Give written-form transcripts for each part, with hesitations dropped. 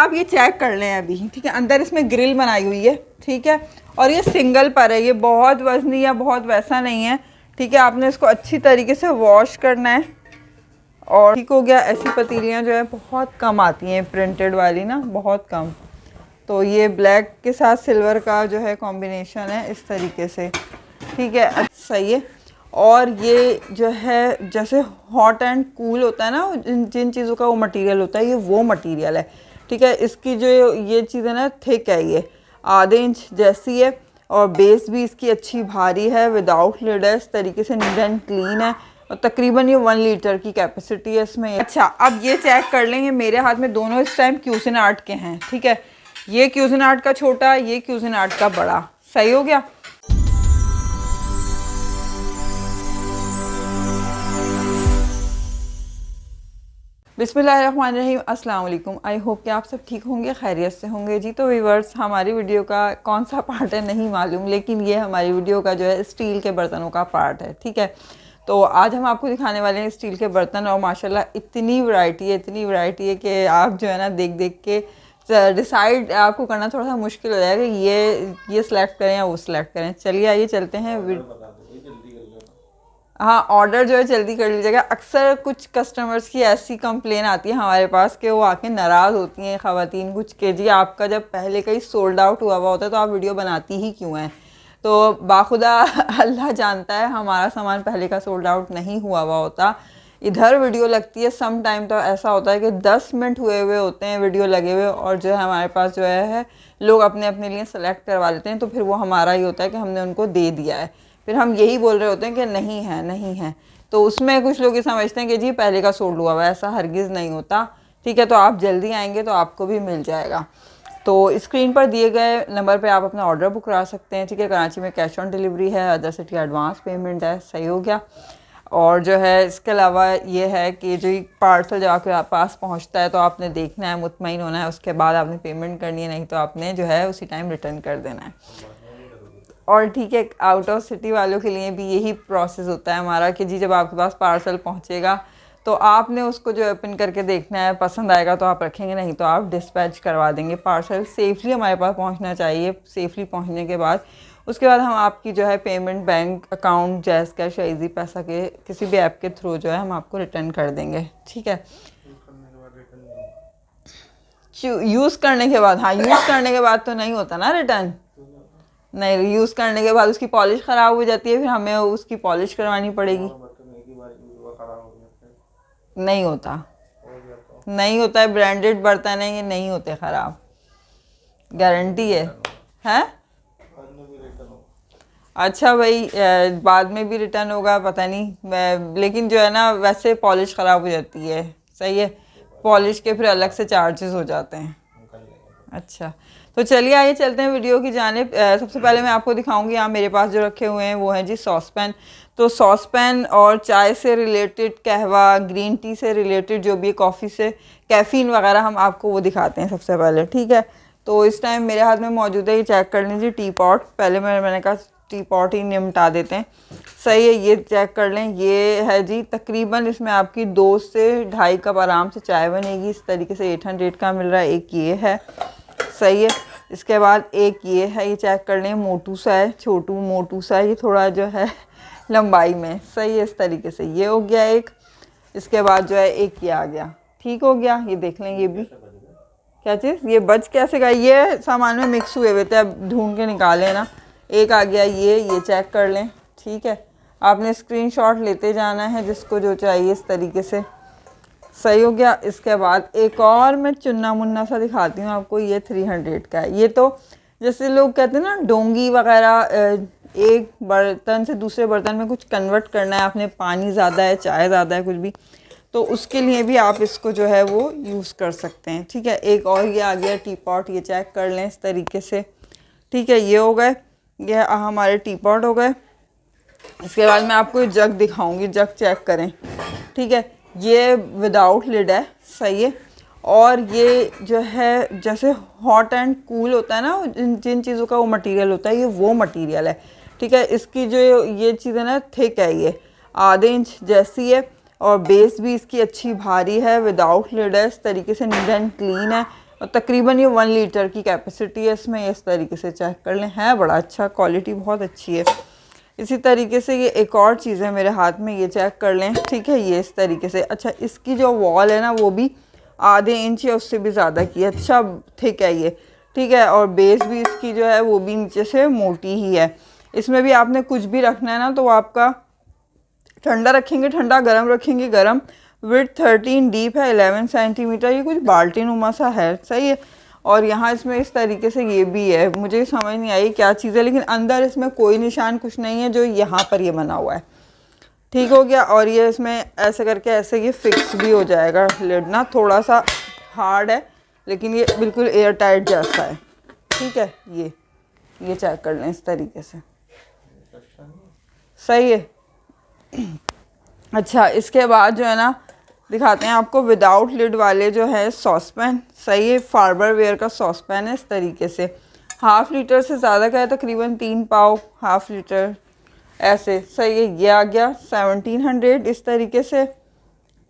आप ये चेक कर लें अभी, ठीक है। अंदर इसमें ग्रिल बनाई हुई है, ठीक है, और ये सिंगल पर है, ये बहुत वजनी या बहुत वैसा नहीं है, ठीक है। आपने इसको अच्छी तरीके से वॉश करना है और ठीक हो गया। ऐसी पतीलियाँ जो है बहुत कम आती हैं, प्रिंटेड वाली ना बहुत कम। तो ये ब्लैक के साथ सिल्वर का जो है कॉम्बिनेशन है इस तरीके से, ठीक है, सही है। और ये जो है जैसे हॉट एंड कूल होता है ना, जिन चीज़ों का वो मटेरियल होता है, ये वो मटेरियल है, ठीक है। इसकी जो ये चीज़ है ना थिक है, ये आधे इंच जैसी है, और बेस भी इसकी अच्छी भारी है, विदाउट लिड है, इस तरीके से नीट एंड क्लीन है, और तकरीबन ये 1 लीटर की कैपेसिटी है इसमें। अच्छा, अब ये चेक कर लेंगे, मेरे हाथ में दोनों इस टाइम क्यूसिनार्ट के हैं, ठीक है। ये क्यूसिनार्ट का छोटा, ये क्यूसिनार्ट का बड़ा, सही हो गया। बिस्मिल्लाहिर्रहमानिर्रहीम, अस्सलाम वालेकुम। आई होप कि आप सब ठीक होंगे, खैरियत से होंगे जी। तो व्यूअर्स, हमारी वीडियो का कौन सा पार्ट है नहीं मालूम, लेकिन ये हमारी वीडियो का जो है स्टील के बर्तनों का पार्ट है, ठीक है। तो आज हम आपको दिखाने वाले हैं स्टील के बर्तन, और माशाल्लाह इतनी वैरायटी है कि आप जो है ना देख देख के डिसाइड आपको करना थोड़ा सा मुश्किल हो जाएगा, ये सिलेक्ट करें या वो सिलेक्ट करें। चलिए आइए चलते हैं। हाँ, ऑर्डर जो है जल्दी कर लीजिएगा। अक्सर कुछ कस्टमर्स की ऐसी कंप्लेन आती है हमारे पास कि वो आके नाराज़ होती हैं ख़वातीन कुछ के जी आपका जब पहले का ही सोल्ड आउट हुआ होता है तो आप वीडियो बनाती ही क्यों हैं। तो बाखुदा अल्लाह जानता है हमारा सामान पहले का सोल्ड आउट नहीं हुआ होता। इधर वीडियो लगती है, सम टाइम तो ऐसा होता है कि 10 मिनट हुए हुए होते हैं वीडियो लगे हुए, और जो है हमारे पास जो है लोग अपने अपने लिए सेलेक्ट करवा लेते हैं, तो फिर वो हमारा ही होता है कि हमने उनको दे दिया है, फिर हम यही बोल रहे होते हैं कि नहीं है नहीं है। तो उसमें कुछ लोग ये समझते हैं कि जी पहले का सोल्ड हुआ है, ऐसा हरगिज़ नहीं होता, ठीक है। तो आप जल्दी आएंगे तो आपको भी मिल जाएगा। तो स्क्रीन पर दिए गए नंबर पे आप अपना ऑर्डर बुक करा सकते हैं, ठीक है। कराची में कैश ऑन डिलीवरी है, अदर सिटी एडवांस पेमेंट है, सही हो गया। और जो है इसके अलावा ये है कि जो पार्सल जब आपके पास पहुंचता है तो आपने देखना है, मुतमईन होना है, उसके बाद आपने पेमेंट करनी है, नहीं तो आपने जो है उसी टाइम रिटर्न कर देना है। और ठीक है, आउट ऑफ सिटी वालों के लिए भी यही प्रोसेस होता है हमारा कि जी जब आपके पास पार्सल पहुंचेगा तो आपने उसको जो ओपन करके देखना है, पसंद आएगा तो आप रखेंगे, नहीं तो आप डिस्पैच करवा देंगे। पार्सल सेफली हमारे पास पहुंचना चाहिए। सेफली पहुंचने के बाद उसके बाद हम आपकी जो है payment bank account, jazz cash या ईजी पैसा के किसी भी ऐप के थ्रू जो है हम आपको रिटर्न कर देंगे, ठीक है। यूज़ करने के बाद, हाँ, यूज़ करने के बाद तो नहीं होता ना रिटर्न, नहीं, यूज़ करने के बाद उसकी पॉलिश ख़राब हो जाती है, फिर हमें उसकी पॉलिश करवानी पड़ेगी। नहीं होता, नहीं होता है, ब्रांडेड बर्तन है, ये नहीं होते ख़राब, गारंटी है। अच्छा भाई, बाद में भी रिटर्न होगा पता नहीं, लेकिन जो है ना वैसे पॉलिश ख़राब हो जाती है, सही है। पॉलिश के फिर अलग से चार्जेस हो जाते हैं। अच्छा, तो चलिए आइए चलते हैं वीडियो की जानिब। सबसे पहले मैं आपको दिखाऊंगी, यहाँ मेरे पास जो रखे हुए हैं वो हैं जी सॉसपैन। तो सॉसपैन और चाय से रिलेटेड, कहवा, ग्रीन टी से रिलेटेड जो भी कॉफ़ी से कैफ़ीन वगैरह हम आपको वो दिखाते हैं सबसे पहले, ठीक है। तो इस टाइम मेरे हाथ में मौजूद है, ये चेक कर लीजिए टी पॉट। पहले मैंने कहा टी पॉट ही निपटा देते हैं, सही है। ये चेक कर लें, ये है जी तकरीबन इसमें आपकी 2 से 2.5 कप आराम से चाय बनेगी। इस तरीके से 800 का मिल रहा है। एक ये है, सही है। इसके बाद एक ये है, ये चेक कर लें, मोटू सा है, छोटू मोटू सा है, ये थोड़ा जो है लंबाई में, सही है। इस तरीके से ये हो गया एक। इसके बाद जो है एक ये आ गया, ठीक हो गया। ये देख लें, ये भी क्या चीज़, ये बच कैसे गया, ये सामान में मिक्स हुए हुए थे, अब ढूंढ के निकाले ना। एक आ गया ये चेक कर लें, ठीक है। आपने स्क्रीनशॉट लेते जाना है जिसको जो चाहिए, इस तरीके से, सही हो गया। इसके बाद एक और मैं चुन्ना मुन्ना सा दिखाती हूँ आपको, ये 300 का है। ये तो जैसे लोग कहते हैं ना डोंगी वगैरह, एक बर्तन से दूसरे बर्तन में कुछ कन्वर्ट करना है आपने, पानी ज़्यादा है, चाय ज़्यादा है, कुछ भी, तो उसके लिए भी आप इसको जो है वो यूज़ कर सकते हैं, ठीक है। एक और ये आ गया टी पॉट, ये चेक कर लें इस तरीके से, ठीक है। ये हो गए, ये हमारे टी पॉट हो गए। इसके बाद मैं आपको जग दिखाऊंगी, जग चेक करें, ठीक है। ये विदाउट लिड है, सही है। और ये जो है जैसे हॉट एंड कूल होता है ना, जिन चीज़ों का वो मटेरियल होता है, ये वो मटेरियल है, ठीक है। इसकी जो ये चीज़ है ना थिक है, ये आधे इंच जैसी है, और बेस भी इसकी अच्छी भारी है, विदाउट लिड है, इस तरीके से नीट एंड क्लीन है, और तकरीबन ये 1 लीटर की कैपेसिटी है इसमें। इस तरीके से चेक कर लें, है बड़ा अच्छा, क्वालिटी बहुत अच्छी है। इसी तरीके से ये एक और चीज़ है मेरे हाथ में, ये चेक कर लें, ठीक है, ये इस तरीके से। अच्छा, इसकी जो वॉल है ना वो भी आधे इंच या उससे भी ज़्यादा की, अच्छा थिक है ये, ठीक है। और बेस भी इसकी जो है वो भी नीचे से मोटी ही है। इसमें भी आपने कुछ भी रखना है ना तो आपका ठंडा रखेंगे ठंडा, गर्म रखेंगे गर्म। विड्थ 13, डीप है 11 सेंटीमीटर, ये कुछ बाल्टी नुमा सा है, सही है। और यहाँ इसमें इस तरीके से ये भी है, मुझे समझ नहीं आई क्या चीज़ है, लेकिन अंदर इसमें कोई निशान कुछ नहीं है, जो यहाँ पर ये बना हुआ है, ठीक हो गया। और ये इसमें ऐसे करके ऐसे ये फिक्स भी हो जाएगा। लिड ना थोड़ा सा हार्ड है लेकिन ये बिल्कुल एयर टाइट जैसा है, ठीक है। ये चेक कर लें इस तरीके से, सही है। अच्छा, इसके बाद जो है ना दिखाते हैं आपको विदाउट लिड वाले जो है सॉसपैन, सही है। फार्बर वेयर का सॉसपैन है इस तरीके से, 1/2 लीटर से ज़्यादा का है, तकरीबन 3 पाव 1/2 लीटर ऐसे, सही है। ये आ गया 1700 इस तरीके से।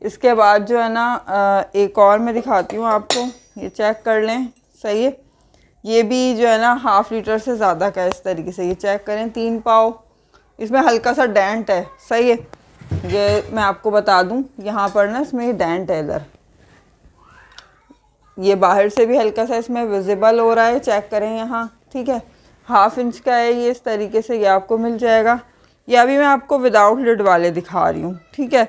इसके बाद जो है ना एक और मैं दिखाती हूँ आपको, ये चेक कर लें, सही है। ये भी जो है ना 1/2 लीटर से ज़्यादा का है इस तरीके से, ये चेक करें, 3 पाव। इसमें हल्का सा डेंट है, सही है। ये मैं आपको बता दूं, यहाँ पर ना इसमें ये डेंट है इधर, ये बाहर से भी हल्का सा इसमें विजिबल हो रहा है, चेक करें यहाँ, ठीक है। 1/2 इंच का है ये इस तरीके से, ये आपको मिल जाएगा। ये अभी मैं आपको विदाउट लिड वाले दिखा रही हूँ, ठीक है,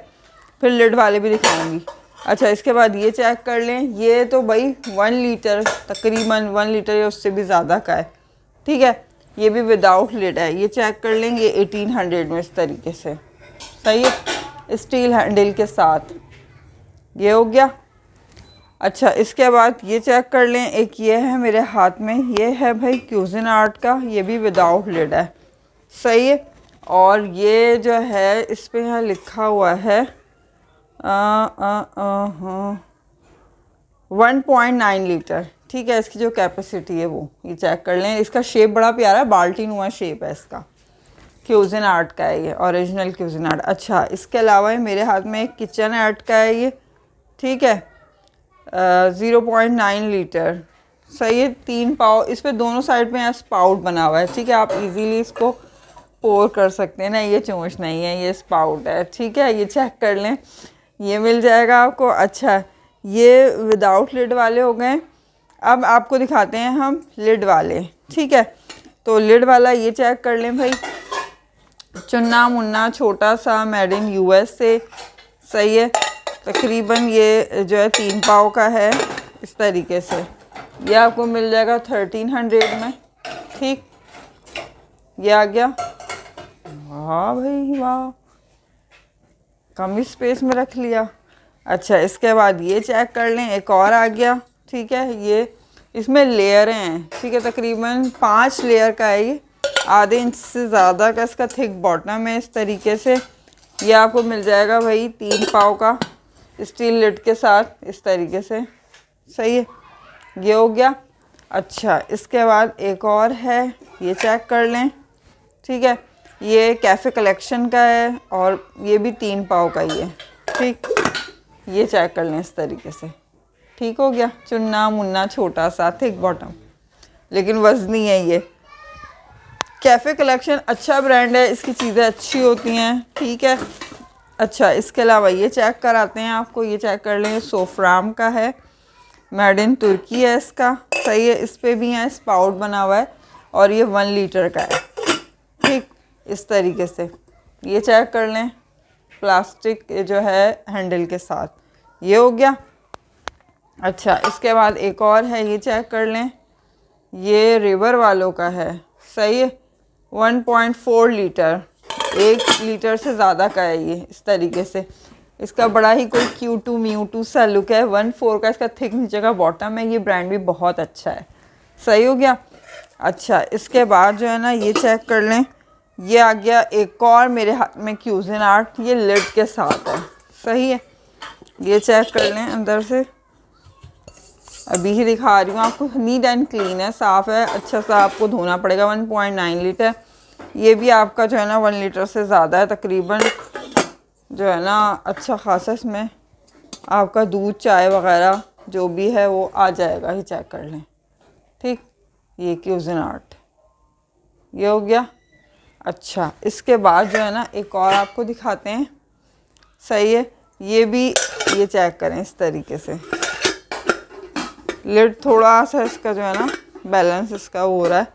फिर लिड वाले भी दिखाऊंगी। अच्छा, इसके बाद ये चेक कर लें, ये तो भाई 1 लीटर, तकरीबन 1 लीटर या उससे भी ज़्यादा का है, ठीक है। ये भी विदाउट लिड है, ये चेक कर लेंगे 1800 में इस तरीके से, सही है, स्टील हैंडल के साथ, ये हो गया। अच्छा, इसके बाद ये चेक कर लें, एक ये है मेरे हाथ में, ये है भाई क्यूजिनआर्ट का, ये भी विदाउट लिड है, सही है। और ये जो है इस पर यहाँ लिखा हुआ है 1.9 लीटर, ठीक है, इसकी जो कैपेसिटी है वो, ये चेक कर लें। इसका शेप बड़ा प्यारा है, बाल्टी नुमा शेप है इसका, क्यूजिनआर्ट का है ये, ओरिजिनल क्यूजिनआर्ट। अच्छा, इसके अलावा मेरे हाथ में एक किचनआर्ट का है ये, ठीक है, 0.9 लीटर, सही है, 3 पाव। इस पर दोनों साइड में स्पाउट बना हुआ है, ठीक है, आप इजीली इसको पोर कर सकते हैं ना, ये चोंच नहीं है, ये स्पाउट है, ठीक है, ये चेक कर लें, ये मिल जाएगा आपको। अच्छा, ये विदाउट लिड वाले हो गए। अब आपको दिखाते हैं हम लिड वाले, ठीक है। तो लिड वाला ये चेक कर लें भाई, चुन्ना मुन्ना छोटा सा, मेड इन यूएस से, सही है। तकरीबन ये जो है 3 पाव का है इस तरीके से, ये आपको मिल जाएगा 1300 में, ठीक, ये आ गया। वाह भाई वाह, कम ही स्पेस में रख लिया। अच्छा, इसके बाद ये चेक कर लें, एक और आ गया, ठीक है। ये इसमें लेयर हैं, ठीक है, तकरीबन 5 लेयर का है ये, आधे इंच से ज़्यादा का इसका थिक बॉटम है इस तरीके से। ये आपको मिल जाएगा भाई 3 पाव का, स्टील लिड के साथ इस तरीके से, सही है, ये हो गया। अच्छा, इसके बाद एक और है, ये चेक कर लें, ठीक है, ये कैफ़े कलेक्शन का है और ये भी 3 पाव का ही है, ठीक, ये चेक कर लें इस तरीके से, ठीक हो गया। चुन्ना मुन्ना छोटा सा, थिक बॉटम, लेकिन वज़नी है ये। कैफ़े कलेक्शन अच्छा ब्रांड है, इसकी चीज़ें अच्छी होती हैं, ठीक है। अच्छा, इसके अलावा ये चेक कराते हैं आपको, ये चेक कर लें, सोफ्राम का है, मेड इन तुर्की है इसका, सही है। इस पर भी है स्पाउट बना हुआ है और ये 1 लीटर का है, ठीक, इस तरीके से, ये चेक कर लें, प्लास्टिक जो है हैंडल के साथ, ये हो गया। अच्छा, इसके बाद एक और है, ये चेक कर लें, ये रिवर वालों का है, सही है, 1.4 लीटर, 1 लीटर से ज़्यादा का है ये इस तरीके से। इसका बड़ा ही कोई क्यूटू म्यूटू सा लुक है, 1.4 का इसका थिक नीचे का बॉटम है, ये ब्रांड भी बहुत अच्छा है, सही हो गया। अच्छा, इसके बाद जो है ना ये चेक कर लें, ये आ गया एक और मेरे हाथ में क्यूजिनआर्ट, ये लिड के साथ है, सही है, ये चेक कर लें अंदर से, अभी ही दिखा रही हूँ आपको, नीट एंड क्लीन है, साफ़ है, अच्छा सा, आपको धोना पड़ेगा। 1.9 लीटर, ये भी आपका जो है ना 1 लीटर से ज़्यादा है तकरीबन, जो है ना अच्छा खासा इसमें आपका दूध चाय वगैरह जो भी है वो आ जाएगा ही, चेक कर लें। ठीक, ये क्यूज़िनआर्ट ये हो गया। अच्छा, इसके बाद जो है ना एक और आपको दिखाते हैं। सही है, ये भी ये चेक करें इस तरीके से। लिड थोड़ा सा इसका जो है ना बैलेंस इसका हो रहा है।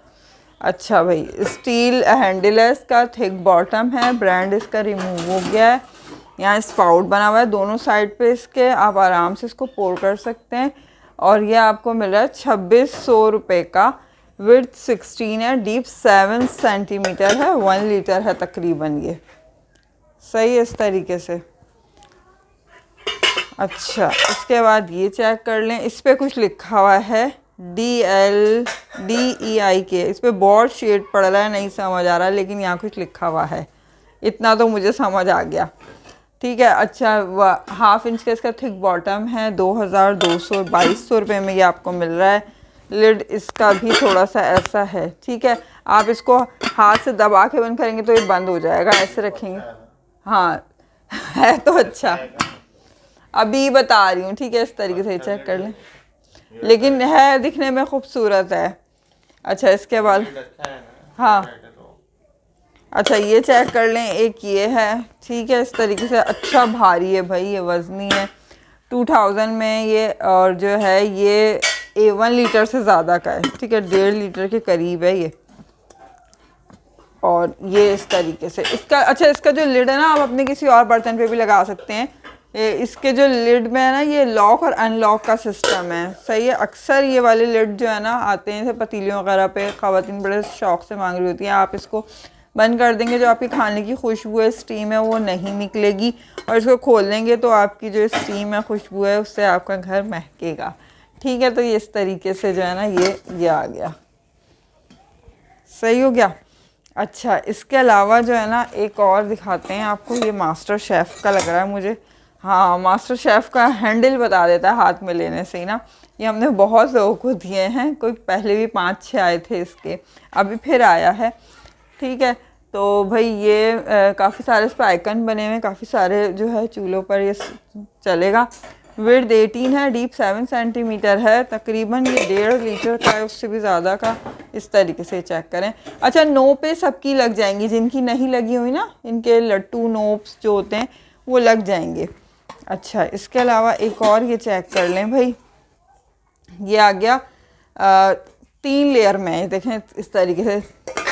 अच्छा भाई, स्टील हैंडल है इसका, थिक बॉटम है, ब्रांड इसका रिमूव हो गया है। यहाँ स्पाउट बना हुआ है दोनों साइड पे इसके, आप आराम से इसको पोर कर सकते हैं। और ये आपको मिल रहा है 2600 रुपये का। विड्थ 16 है, डीप 7 सेंटीमीटर है, 1 लीटर है तकरीबन ये। सही है, इस तरीके से। अच्छा, इसके बाद ये चेक कर लें, इस पर कुछ लिखा हुआ है DLDEIK। इस पर बहुत शेड पड़ रहा है, नहीं समझ आ रहा, लेकिन यहाँ कुछ लिखा हुआ है, इतना तो मुझे समझ आ गया। ठीक है। अच्छा, 1/2 इंच का इसका थिक बॉटम है, 2222 रुपये में ये आपको मिल रहा है। लिड इसका भी थोड़ा सा ऐसा है। ठीक है, आप इसको हाथ से दबा के बंद करेंगे तो ये बंद हो जाएगा, ऐसे रखेंगे। हाँ है तो अच्छा, अभी बता रही हूँ। ठीक है, इस तरीके से चेक कर लें, लेकिन है दिखने में खूबसूरत है। अच्छा, इसके बाद हाँ, अच्छा ये चेक कर लें, एक ये है। ठीक है, इस तरीके से। अच्छा भारी है भाई, ये वज़नी है, 2000 में ये, और जो है ये 1 लीटर से ज़्यादा का है। ठीक है, 1.5 लीटर के करीब है ये। और ये इस तरीके से इसका। अच्छा, इसका जो लिड है ना, आप अपने किसी और बर्तन पे भी लगा सकते हैं। इसके जो लिड में है ना, ये लॉक और अनलॉक का सिस्टम है। सही है, अक्सर ये वाले लिड जो है ना आते हैं जैसे पतीलियों वगैरह पे, ख़वातीन बड़े शौक़ से मांग रही होती हैं। आप इसको बंद कर देंगे, जो आपकी खाने की खुशबू है, स्टीम है, वो नहीं निकलेगी। और इसको खोल देंगे तो आपकी जो स्टीम है, खुशबू है, उससे आपका घर महकेगा। ठीक है, तो ये इस तरीके से जो है ना ये आ गया। सही हो गया। अच्छा, इसके अलावा जो है ना एक और दिखाते हैं आपको। ये मास्टर शेफ़ का लग रहा है मुझे। हाँ, मास्टर शेफ़ का हैंडल बता देता है हाथ में लेने से ही ना। ये हमने बहुत लोगों को दिए हैं, कोई पहले भी 5-6 आए थे इसके, अभी फिर आया है। ठीक है, तो भाई ये काफ़ी सारे इस पर आइकन बने हुए हैं, काफ़ी सारे जो है चूल्हों पर ये चलेगा। विड्थ 18 है, डीप 7 सेंटीमीटर है, तकरीबन ये 1.5 लीटर का है, उससे भी ज़्यादा का। इस तरीके से चेक करें। अच्छा, नोप पे सबकी लग जाएंगी, जिनकी नहीं लगी हुई ना, इनके लट्टू नोप्स जो होते हैं वो लग जाएंगे। अच्छा, इसके अलावा एक और ये चेक कर लें भाई, ये आ गया 3 लेयर में। देखें इस तरीके से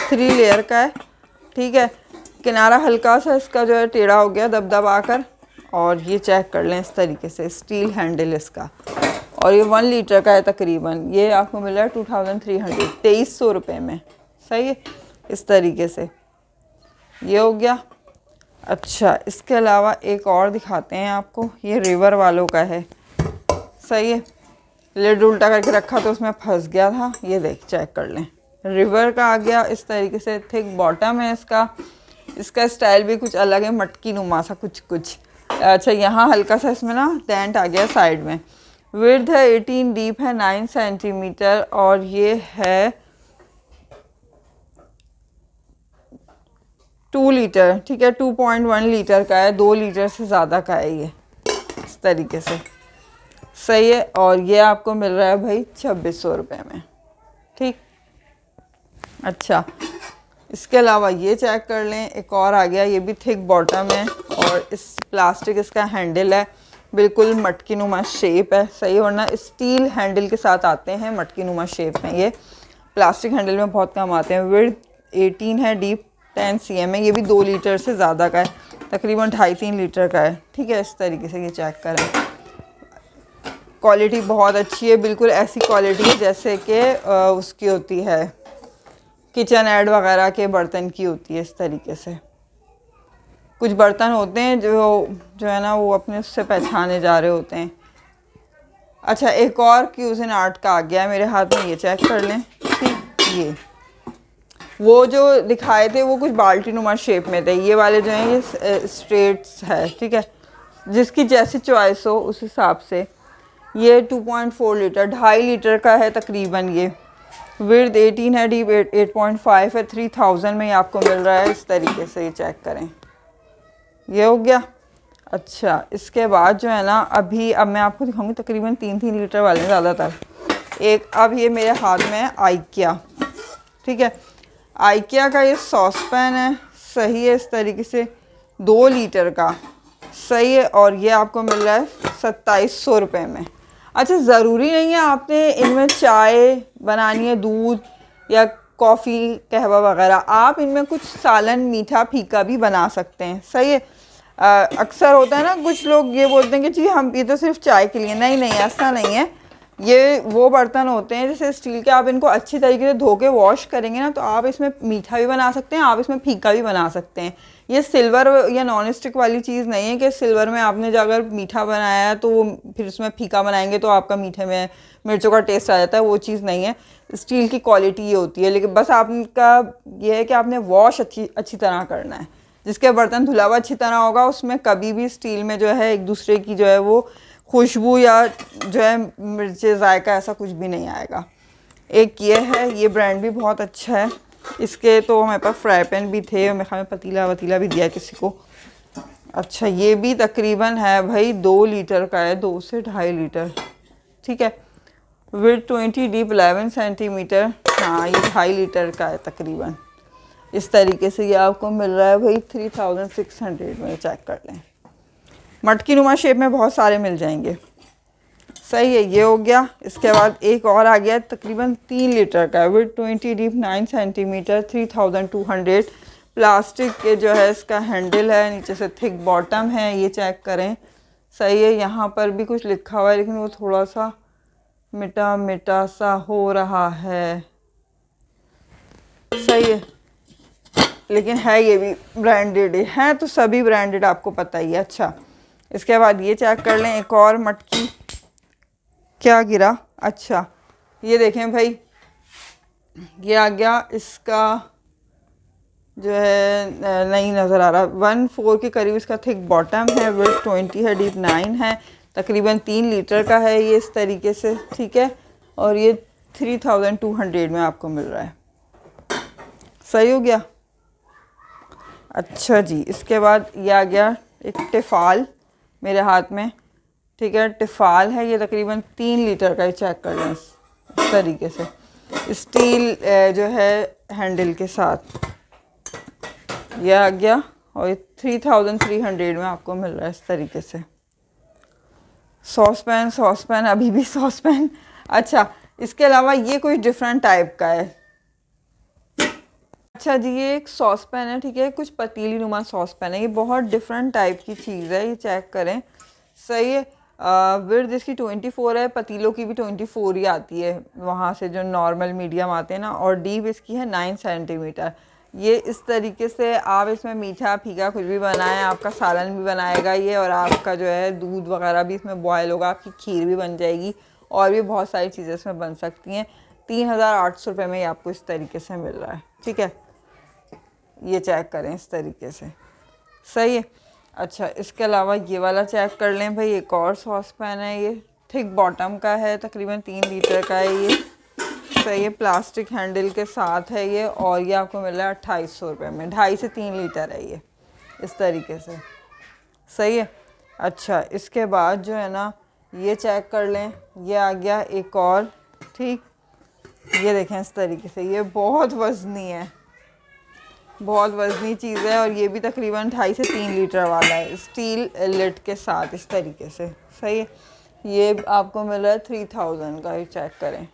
3 लेयर का है। ठीक है, किनारा हल्का सा इसका जो है टेढ़ा हो गया दबदबा आकर। और ये चेक कर लें इस तरीके से, स्टील हैंडल इसका, और ये 1 लीटर का है तकरीबन। ये आपको मिला है 2300, 2300 रुपये में। सही है, इस तरीके से ये हो गया। अच्छा, इसके अलावा एक और दिखाते हैं आपको, ये रिवर वालों का है। सही है, लिड उल्टा करके रखा तो उसमें फंस गया था। ये देख, चेक कर लें, रिवर का आ गया इस तरीके से। थिक बॉटम है इसका। इसका स्टाइल भी कुछ अलग है, मटकी नुमा सा कुछ। अच्छा, यहाँ हल्का सा इसमें ना डेंट आ गया साइड में। विड्थ है 18, डीप है 9 सेंटीमीटर, और ये है 2 लीटर। ठीक है, 2.1 लीटर का है, 2 लीटर से ज़्यादा का है ये, इस तरीके से। सही है, और ये आपको मिल रहा है भाई 2600 रुपये में। ठीक। अच्छा, इसके अलावा ये चेक कर लें, एक और आ गया, ये भी थिक बॉटम है, और इस प्लास्टिक इसका हैंडल है, बिल्कुल मटकी नुमा शेप है। सही, वरना स्टील हैंडल के साथ आते हैं मटकी नुमा शेप में, ये प्लास्टिक हैंडल में बहुत कम आते हैं। विड्थ 18 है, डीप 10 cm है, ये भी 2 लीटर से ज़्यादा का है, तकरीबन 2.5-3 लीटर का है। ठीक है, इस तरीके से ये चेक करें। क्वालिटी बहुत अच्छी है, बिल्कुल ऐसी क्वालिटी है जैसे कि उसकी होती है किचन एड वगैरह के बर्तन की होती है। इस तरीके से कुछ बर्तन होते हैं जो है ना वो अपने उससे पहचाने जा रहे होते हैं। अच्छा, एक और क्यूज़िनआर्ट का आ गया है मेरे हाथ में, ये चेक कर लें। ठीक, ये वो जो दिखाए थे वो कुछ बाल्टी नुमा शेप में थे, ये वाले जो हैं ये स्ट्रेट्स है। ठीक है, जिसकी जैसी चॉइस हो उस हिसाब से। ये 2.4 लीटर, 2.5 लीटर का है तकरीबन ये। विड्थ 18 है, डीप 8.5 है, 3000 में ये आपको मिल रहा है। इस तरीके से ये चेक करें, ये हो गया। अच्छा, इसके बाद जो है ना, अभी अब मैं आपको दिखाऊंगी तकरीबन 3-3 लीटर वाले ज़्यादातर। एक अब ये मेरे हाथ में है आइकिया, ठीक है। आइकिया का ये सॉस पैन है, सही है, इस तरीके से 2 लीटर का, सही है। और ये आपको मिल रहा है 2700 रुपये में। अच्छा, ज़रूरी नहीं है आपने इनमें चाय बनानी है, दूध या कॉफ़ी कहवा वगैरह, आप इनमें कुछ सालन मीठा फीका भी बना सकते हैं, सही है। अक्सर होता है ना, कुछ लोग ये बोलते हैं कि जी हम ये तो सिर्फ चाय के लिए, नहीं नहीं, ऐसा नहीं है। ये वो बर्तन होते हैं जैसे स्टील के, आप इनको अच्छी तरीके से धो के वॉश करेंगे ना, तो आप इसमें मीठा भी बना सकते हैं, आप इसमें फीका भी बना सकते हैं। ये सिल्वर या नॉन स्टिक वाली चीज़ नहीं है कि सिल्वर में आपने जो अगर मीठा बनाया है तो वो फिर उसमें फीका बनाएंगे तो आपका मीठे में मिर्चों का टेस्ट आ जाता है, वो चीज़ नहीं है। स्टील की क्वालिटी ये होती है, लेकिन बस आपका ये है कि आपने वॉश अच्छी तरह करना है। जिसके बर्तन धुला हुआ अच्छी तरह होगा, उसमें कभी भी स्टील में जो है एक दूसरे की जो है वो खुशबू या जो है मिर्चे जायका ऐसा कुछ भी नहीं आएगा। एक ये है, ये ब्रांड भी बहुत अच्छा है। इसके तो हमारे पास फ्राई पैन भी थे, मेरे ख्याल में पतीला वतीला भी दिया किसी को। अच्छा, ये भी तकरीबन है भाई 2 लीटर का है, 2 से 2.5 लीटर, ठीक है। विद 20 डीप 11 सेंटीमीटर, हाँ ये 2.5 लीटर का है तकरीबन। इस तरीके से ये आपको मिल रहा है भाई 3600 में। चेक कर लें, मटकी नुमा शेप में बहुत सारे मिल जाएंगे, सही है। ये हो गया। इसके बाद एक और आ गया तकरीबन 3 लीटर का, विद 20 डीप 9 सेंटीमीटर, 3200। प्लास्टिक के जो है इसका हैंडल है, नीचे से थिक बॉटम है, ये चेक करें, सही है। यहाँ पर भी कुछ लिखा हुआ है लेकिन वो थोड़ा सा मिटा मिटा सा हो रहा है, सही है, लेकिन है ये भी ब्रांडेड है, तो सभी ब्रांडेड आपको पता ही है। अच्छा, इसके बाद ये चेक कर लें, एक और मटकी, क्या गिरा, अच्छा ये देखें भाई, ये आ गया, इसका जो है नहीं नज़र आ रहा, 1.4 के करीब इसका थिक बॉटम है, विड्थ 20 है, डीप 9 है, तकरीबन 3 लीटर का है ये, इस तरीके से, ठीक है। और ये 3200 में आपको मिल रहा है, सही हो गया। अच्छा जी, इसके बाद ये आ गया एक टिफ़ाल मेरे हाथ में, ठीक है। टिफ़ाल है ये, तकरीबन 3 लीटर का, चेक कर लें इस तरीके से, स्टील जो है हैंडल के साथ, ये आ गया। और 3300 में आपको मिल रहा है इस तरीके से। सॉस पैन अभी भी सॉस पैन। अच्छा, इसके अलावा ये कोई डिफरेंट टाइप का है। अच्छा जी, ये एक सॉस पैन है, ठीक है, कुछ पतीली नुमा सॉस पैन है, ये बहुत डिफरेंट टाइप की चीज़ है, ये चेक करें, सही है। विड्थ इसकी 24 है, पतीलों की भी 24 ही आती है वहाँ से जो नॉर्मल मीडियम आते हैं ना, और डीप इसकी है 9 सेंटीमीटर। ये इस तरीके से आप इसमें मीठा फीका कुछ भी बनाएं, आपका सालन भी बनाएगा ये, और आपका जो है दूध वगैरह भी इसमें बॉयल होगा, आपकी खीर भी बन जाएगी, और भी बहुत सारी चीज़ें इसमें बन सकती हैं। 3800 रुपये में ये आपको इस तरीके से मिल रहा है, ठीक है। ये चेक करें इस तरीके से, सही है। अच्छा, इसके अलावा ये वाला चेक कर लें भाई, एक और सॉस पैन है, ये थिक बॉटम का है, तकरीबन 3 लीटर का है ये, सही है। प्लास्टिक हैंडल के साथ है ये, और ये आपको मिल रहा है 2800 रुपये में, 2.5 से 3 लीटर है ये, इस तरीके से, सही है। अच्छा, इसके बाद जो है ना, ये चेक कर लें, ये आ गया एक और, ठीक, ये देखें इस तरीके से, ये बहुत वज़नी है, बहुत वज़नी चीज़ है, और ये भी तकरीबन 2.5 से 3 लीटर वाला है, स्टील लिड के साथ, इस तरीके से, सही है। ये आपको मिल रहा है 3000 का, ये चेक करें।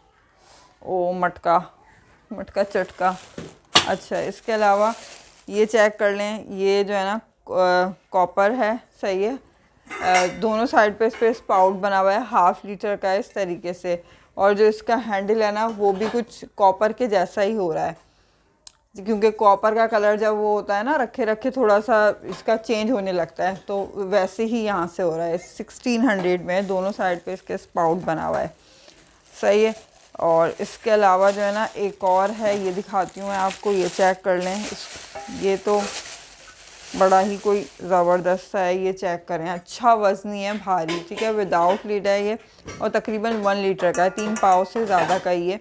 ओ मटका चटका। अच्छा, इसके अलावा ये चेक कर लें, ये जो है ना कॉपर है, सही है। दोनों साइड पे इस पर स्पाउट बना हुआ है, 1/2 लीटर का है, इस तरीके से। और जो इसका हैंडल है ना, वो भी कुछ कॉपर के जैसा ही हो रहा है, क्योंकि कॉपर का कलर जब वो होता है ना रखे रखे, थोड़ा सा इसका चेंज होने लगता है, तो वैसे ही यहाँ से हो रहा है। 1600 में दोनों साइड पे इसके स्पाउट बना हुआ है, सही है। और इसके अलावा जो है ना, एक और है, ये दिखाती हूँ मैं आपको, ये चेक कर लें, ये तो बड़ा ही कोई ज़बरदस्त है, ये चेक करें, अच्छा वज़नी है, भारी, ठीक है, विदाउट लीड है ये, और तकरीबन 1 लीटर का है, 3 पाव से ज़्यादा का ही है,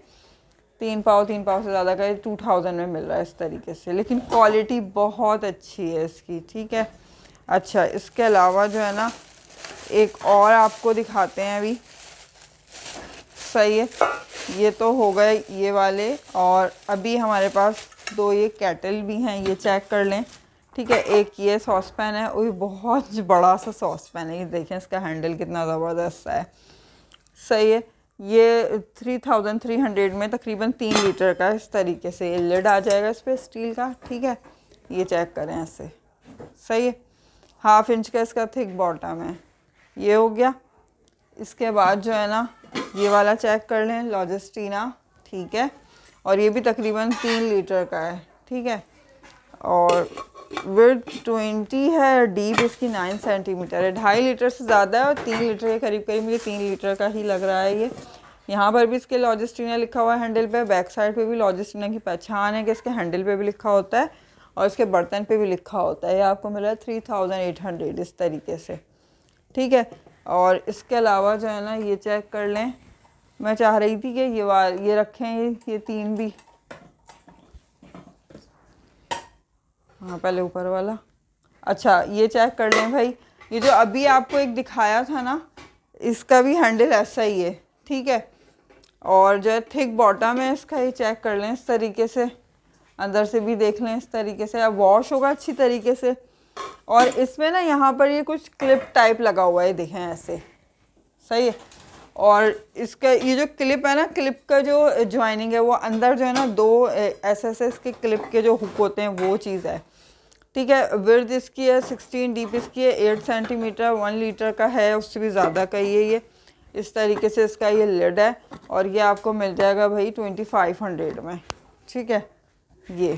3 पाव से ज़्यादा का, 2000 में मिल रहा है इस तरीके से, लेकिन क्वालिटी बहुत अच्छी है इसकी, ठीक है। अच्छा, इसके अलावा जो है ना एक और आपको दिखाते हैं अभी। सही है, ये तो हो गए ये वाले। और अभी हमारे पास दो ये केटल भी हैं, ये चेक कर लें। ठीक है, एक ये सॉस पैन है, वो बहुत बड़ा सा सॉस पैन है, ये देखें इसका हैंडल कितना ज़बरदस्त है। सही है, ये 3300 में तकरीबन 3 लीटर का इस तरीके से ये लिड आ जाएगा इस पर स्टील का। ठीक है, ये चेक करें ऐसे। सही है, 1/2 इंच का इसका थिक बॉटम है। ये हो गया। इसके बाद जो है ना ये वाला चेक कर लें, लॉजिस्टीना। ठीक है, और ये भी तकरीबन 3 लीटर का है। ठीक है, और विड्थ 20 है, डीप इसकी 9 सेंटीमीटर है। 2.5 लीटर से ज़्यादा है और 3 लीटर के करीब करीब मुझे 3 लीटर का ही लग रहा है ये। यहाँ पर भी इसके लॉजिस्टीना लिखा हुआ है हैंडल पे, बैक साइड पे भी लॉजिस्टीना की पहचान है कि इसके हैंडल पे भी लिखा होता है और इसके बर्तन पे भी लिखा होता है। ये आपको मिला है 3800 इस तरीके से। ठीक है, और इसके अलावा जो है ना ये चेक कर लें। मैं चाह रही थी कि ये रखें, ये 3 भी। हाँ, पहले ऊपर वाला। अच्छा, ये चेक कर लें भाई, ये जो अभी आपको एक दिखाया था ना, इसका भी हैंडल ऐसा ही है। ठीक है, और जो है थिक बॉटम है इसका, ये चेक कर लें इस तरीके से। अंदर से भी देख लें इस तरीके से, अब वॉश होगा अच्छी तरीके से। और इसमें ना यहाँ पर ये कुछ क्लिप टाइप लगा हुआ है, देखें ऐसे। सही है, और इसका ये जो क्लिप है ना, क्लिप का जो ज्वाइनिंग है वो अंदर जो है ना 2 ऐसे ऐसे इसके क्लिप के जो हुक होते हैं वो चीज़ है। ठीक है, विड्थ इसकी है 16, डीप इसकी है 8 सेंटीमीटर, 1 लीटर का है, उससे भी ज़्यादा का ये इस तरीके से इसका ये लिड है। और ये आपको मिल जाएगा भाई 2500 में। ठीक है, ये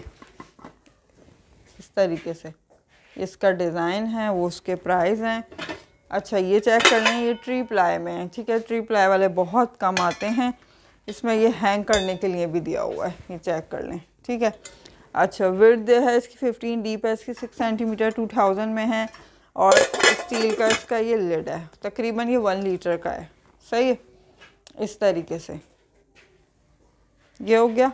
इस तरीके से इसका डिज़ाइन है, वो उसके प्राइस हैं। अच्छा, ये चेक कर लें, ये ट्री प्लाई में है। ठीक है, ट्री प्लाई वाले बहुत कम आते हैं, इसमें ये हैंग करने के लिए भी दिया हुआ है, ये चेक कर लें। ठीक है, अच्छा, विड्थ है इसकी 15, डीप है इसकी 6 सेंटीमीटर, 2000 में है। और स्टील का इसका ये लिड है, तकरीबन ये 1 लीटर का है। सही है, इस तरीके से ये हो गया।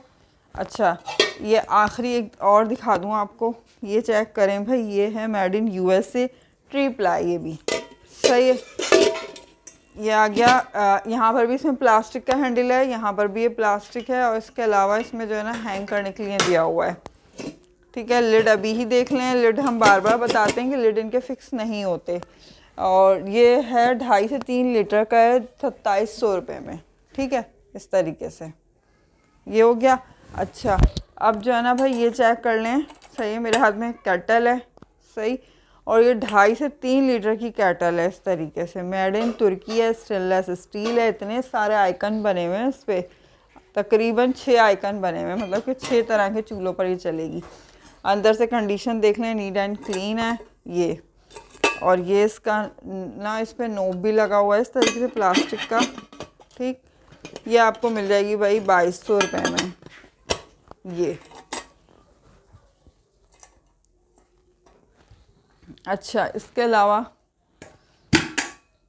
अच्छा, ये आखिरी एक और दिखा दूँ आपको, ये चेक करें भाई, ये है made in USA tree ply, ये भी सही है। ये आ गया, यहाँ पर भी इसमें प्लास्टिक का हैंडल है, यहाँ पर भी ये प्लास्टिक है, और इसके अलावा इसमें जो है ना हैंग करने के लिए दिया हुआ है। ठीक है, लिड अभी ही देख लें, लिड हम बार बार बताते हैं कि लिड इनके फिक्स नहीं होते। और ये है 2.5 से 3 लीटर का है, 2700 रुपये में। ठीक है, इस तरीके से ये हो गया। अच्छा, अब जो है ना भाई ये चेक कर लें। सही है, मेरे हाथ में केटल है। सही, और ये 2.5 से 3 लीटर की केटल है इस तरीके से, मेड इन तुर्की है, स्टेनलेस स्टील है। इतने सारे आइकन बने हुए हैं इस पर, तकरीबन 6 आइकन बने हुए हैं, मतलब कि 6 तरह के चूल्हों पर ये चलेगी। अंदर से कंडीशन देख लें, नीट एंड क्लीन है ये। और ये इसका ना इस पर नोब भी लगा हुआ है इस तरीके से प्लास्टिक का। ठीक, ये आपको मिल जाएगी भाई 2200 रुपये में ये। अच्छा, इसके अलावा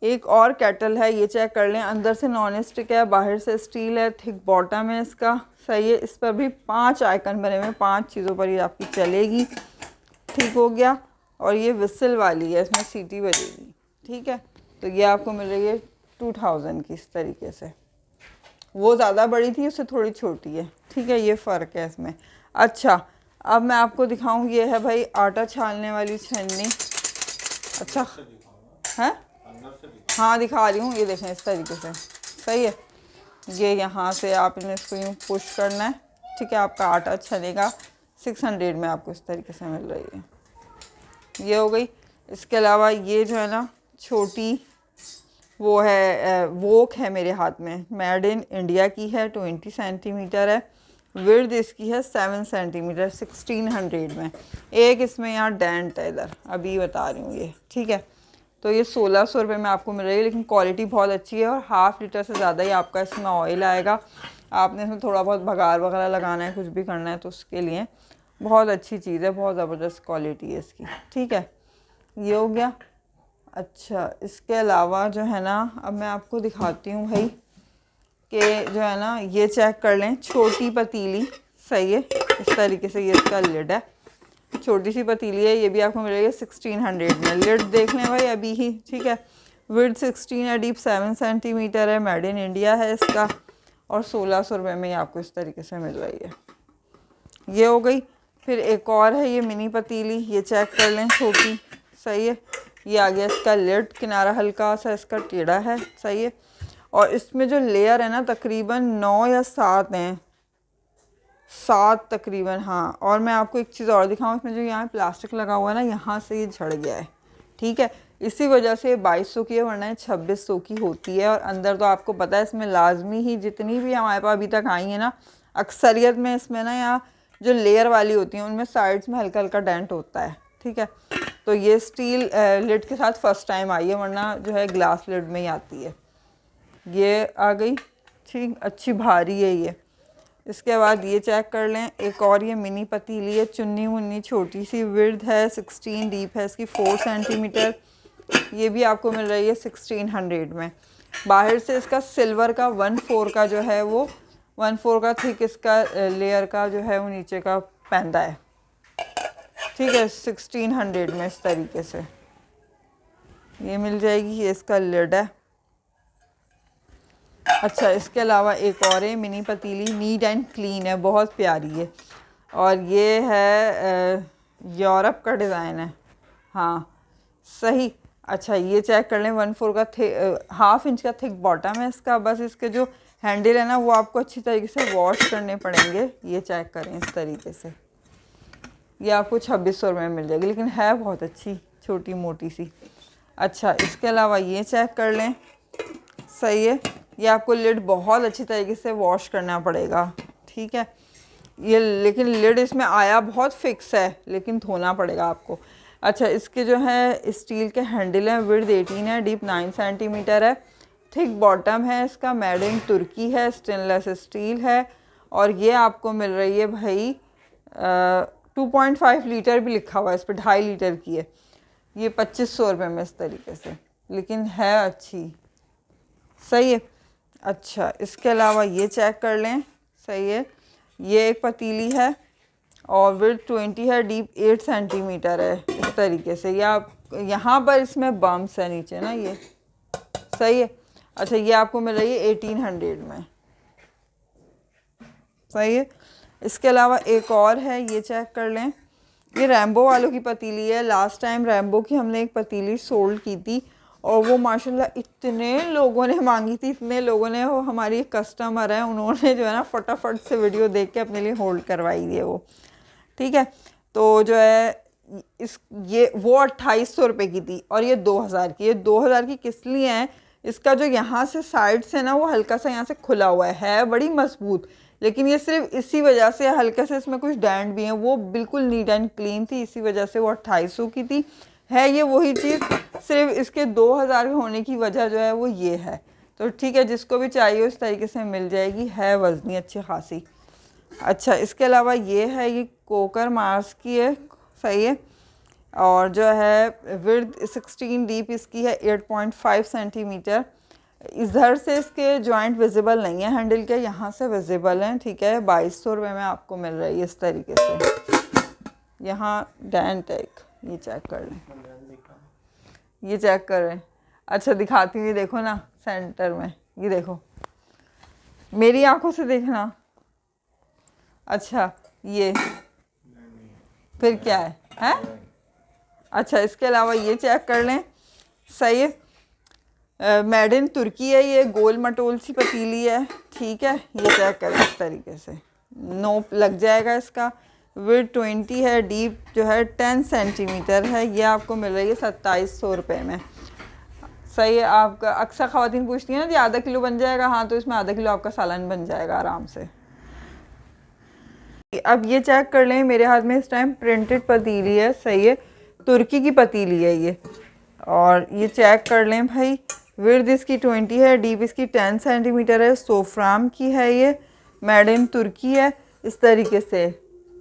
एक और केटल है, ये चेक कर लें। अंदर से नॉन स्टिक है, बाहर से स्टील है, थिक बॉटम है इसका। सही है, इस पर भी 5 आइकन बने हुए हैं, 5 चीज़ों पर ये आपकी चलेगी। ठीक हो गया, और ये विसल वाली है, इसमें सीटी बजेगी। ठीक है, तो ये आपको मिल रही है 2000 की इस तरीके से। वो ज़्यादा बड़ी थी, उससे थोड़ी छोटी है। ठीक है, ये फ़र्क है इसमें। अच्छा, अब मैं आपको दिखाऊं, ये है भाई आटा छानने वाली छन्नी। अच्छा है, हाँ दिखा रही हूँ, ये देखें इस तरीके से। सही है, ये यहाँ से आपने इसको यूँ पुश करना है। ठीक है, आपका आटा छनेगा। 600 में आपको इस तरीके से मिल रही है, ये हो गई। इसके अलावा ये जो है ना छोटी वो है, वोक है मेरे हाथ में, मेड इन इंडिया की है, 20 सेंटीमीटर है। विड्थ इसकी है 7 सेंटीमीटर, 1600 में। एक इसमें यहाँ डेंट है इधर, अभी बता रही हूँ ये। ठीक है, तो ये 1600 रुपये में आपको मिल रही है, लेकिन क्वालिटी बहुत अच्छी है। और 1/2 लीटर से ज़्यादा ही आपका इसमें ऑयल आएगा। आपने इसमें थोड़ा बहुत भगार वगैरह लगाना है, कुछ भी करना है, तो उसके लिए बहुत अच्छी चीज़ है, बहुत ज़बरदस्त क्वालिटी है इसकी। ठीक है, ये हो गया। अच्छा, इसके अलावा जो है ना, अब मैं आपको दिखाती हूँ भाई कि जो है ना ये चेक कर लें, छोटी पतीली। सही है, इस तरीके से ये इसका लिड है। छोटी सी पतीली है, ये भी आपको मिलेगी 1600 में। लिड देख लें भाई अभी ही, ठीक है। विड्थ 16 है, डीप 7 सेंटीमीटर है, मेड इन इंडिया है इसका, और 1600 रुपये में आपको इस तरीके से मिल रही है। ये हो गई। फिर एक और है ये मिनी पतीली, ये चेक कर लें, छोटी, सही है। ये आ गया इसका लिड, किनारा हल्का सा इसका टेढ़ा है, सही है। और इसमें जो लेयर है ना तकरीबन 9 या 7 हैं, 7 तकरीबन, हाँ। और मैं आपको एक चीज़ और दिखाऊँ, इसमें जो यहाँ प्लास्टिक लगा हुआ है ना, यहाँ से ये झड़ गया है, ठीक है। इसी वजह से 2200 की है, वरना 2600 की होती है। और अंदर तो आपको पता है इसमें लाजमी ही जितनी भी हमारे पास अभी तक आई है ना, अक्सरियत में इसमें ना यहाँ जो लेयर वाली होती हैं उनमें साइड्स में हल्का हल्का डेंट होता है, ठीक है। तो ये स्टील लिड के साथ फर्स्ट टाइम आई है, वरना जो है ग्लास लिड में ही आती है। ये आ गई, ठीक, अच्छी भारी है ये। इसके बाद ये चेक कर लें, एक और ये मिनी पतीली है, चुन्नी मुन्नी छोटी सी, विड्थ है 16, डीप है इसकी 4 सेंटीमीटर। ये भी आपको मिल रही है 1600 में। बाहर से इसका सिल्वर का 1/4 का जो है वो 1/4 का थिक इसका लेयर का जो है वो नीचे का पैंदा है, ठीक है। 1600 में इस तरीके से ये मिल जाएगी। ये इसका लिड है। अच्छा, इसके अलावा एक और है मिनी पतीली, नीट एंड क्लीन है, बहुत प्यारी है। और ये है यूरोप का डिज़ाइन है, हाँ सही। अच्छा, ये चेक कर लें, 1/4 का हाफ इंच का थिक बॉटम है इसका। बस इसके जो हैंडल है ना वो आपको अच्छी तरीके से वॉश करने पड़ेंगे। ये चेक करें इस तरीके से, ये आपको 2600 में मिल जाएगी, लेकिन है बहुत अच्छी, छोटी मोटी सी। अच्छा, इसके अलावा ये चेक कर लें, सही है। ये आपको लिड बहुत अच्छी तरीके से वॉश करना पड़ेगा, ठीक है। ये लेकिन लिड इसमें आया बहुत फिक्स है, लेकिन धोना पड़ेगा आपको। अच्छा, इसके जो है स्टील के हैंडल हैं, विड्थ 18 है, डीप 9 सेंटीमीटर है, थिक बॉटम है इसका, मेड इन तुर्की है, स्टेनलेस स्टील है। और ये आपको मिल रही है भाई 2.5 लीटर भी लिखा हुआ है इस पर, 2.5 लीटर की है। ये 2500 रुपये में इस तरीके से, लेकिन है अच्छी, सही है। अच्छा, इसके अलावा ये चेक कर लें, सही है। ये एक पतीली है और विड्थ 20 है, डीप 8 सेंटीमीटर है इस तरीके से। या यहाँ पर इसमें बम्स है नीचे ना, ये सही है। अच्छा, ये आपको मिल रही है 1800 में, सही है। इसके अलावा एक और है, ये चेक कर लें, ये रैम्बो वालों की पतीली है। लास्ट टाइम रैम्बो की हमने एक पतीली सोल्ड की थी और वो माशाल्लाह इतने लोगों ने मांगी थी, इतने लोगों ने। वो हमारी एक कस्टमर है, उन्होंने जो है ना फटाफट से वीडियो देख के अपने लिए होल्ड करवाई है वो, ठीक है। तो जो है ये वो 2800 रुपये की थी और ये 2000 की। ये 2000 की किस लिए है, इसका जो यहाँ से साइड से ना वो हल्का सा यहाँ से खुला हुआ है बड़ी मजबूत, लेकिन ये सिर्फ इसी वजह से हल्के से इसमें कुछ डेंट भी हैं। वो बिल्कुल नीट एंड क्लीन थी, इसी वजह से वो 2800 की थी। है ये वही चीज़, सिर्फ इसके 2000 होने की वजह जो है वो ये है। तो ठीक है, जिसको भी चाहिए उस तरीके से मिल जाएगी, है वजनी अच्छी खासी। अच्छा, इसके अलावा ये है, ये कोकर मार्स की है, सही है। और जो है विड्थ 16, डीप इसकी है 8.5 सेंटीमीटर। इधर से इसके जॉइंट विजिबल नहीं है हैंडल के, यहाँ से विजिबल हैं, ठीक है। 2200 रुपये में आपको मिल रही है इस तरीके से। यहाँ डेंट है एक, ये चेक कर लें, ये चेक कर रहे हैं। अच्छा, दिखाती हुई देखो ना सेंटर में, ये देखो, मेरी आंखों से देखना। अच्छा, ये फिर क्या है? अच्छा, इसके अलावा ये चेक कर लें, सही है। मेड इन तुर्की है, ये गोल मटोल सी पतीली है, ठीक है। ये चेक करें इस तरीके से, नोप लग जाएगा इसका। विड्थ 20 है, डीप जो है 10 सेंटीमीटर है। ये आपको मिल रही है 2700 रुपये में, सही है। आपका अक्सर ख़वातीन पूछती हैं ना जी आधा किलो बन जाएगा, हाँ तो इसमें आधा किलो आपका सालन बन जाएगा आराम से। अब ये चेक कर लें, मेरे हाथ में इस टाइम प्रिंटेड पतीली है, सही है, तुर्की की पतीली है ये। और ये चेक कर लें भाई, विड्थ इसकी 20 है, डीप इसकी 10 सेंटीमीटर है, सोफ्राम की है, ये मेड इन तुर्की है इस तरीके से,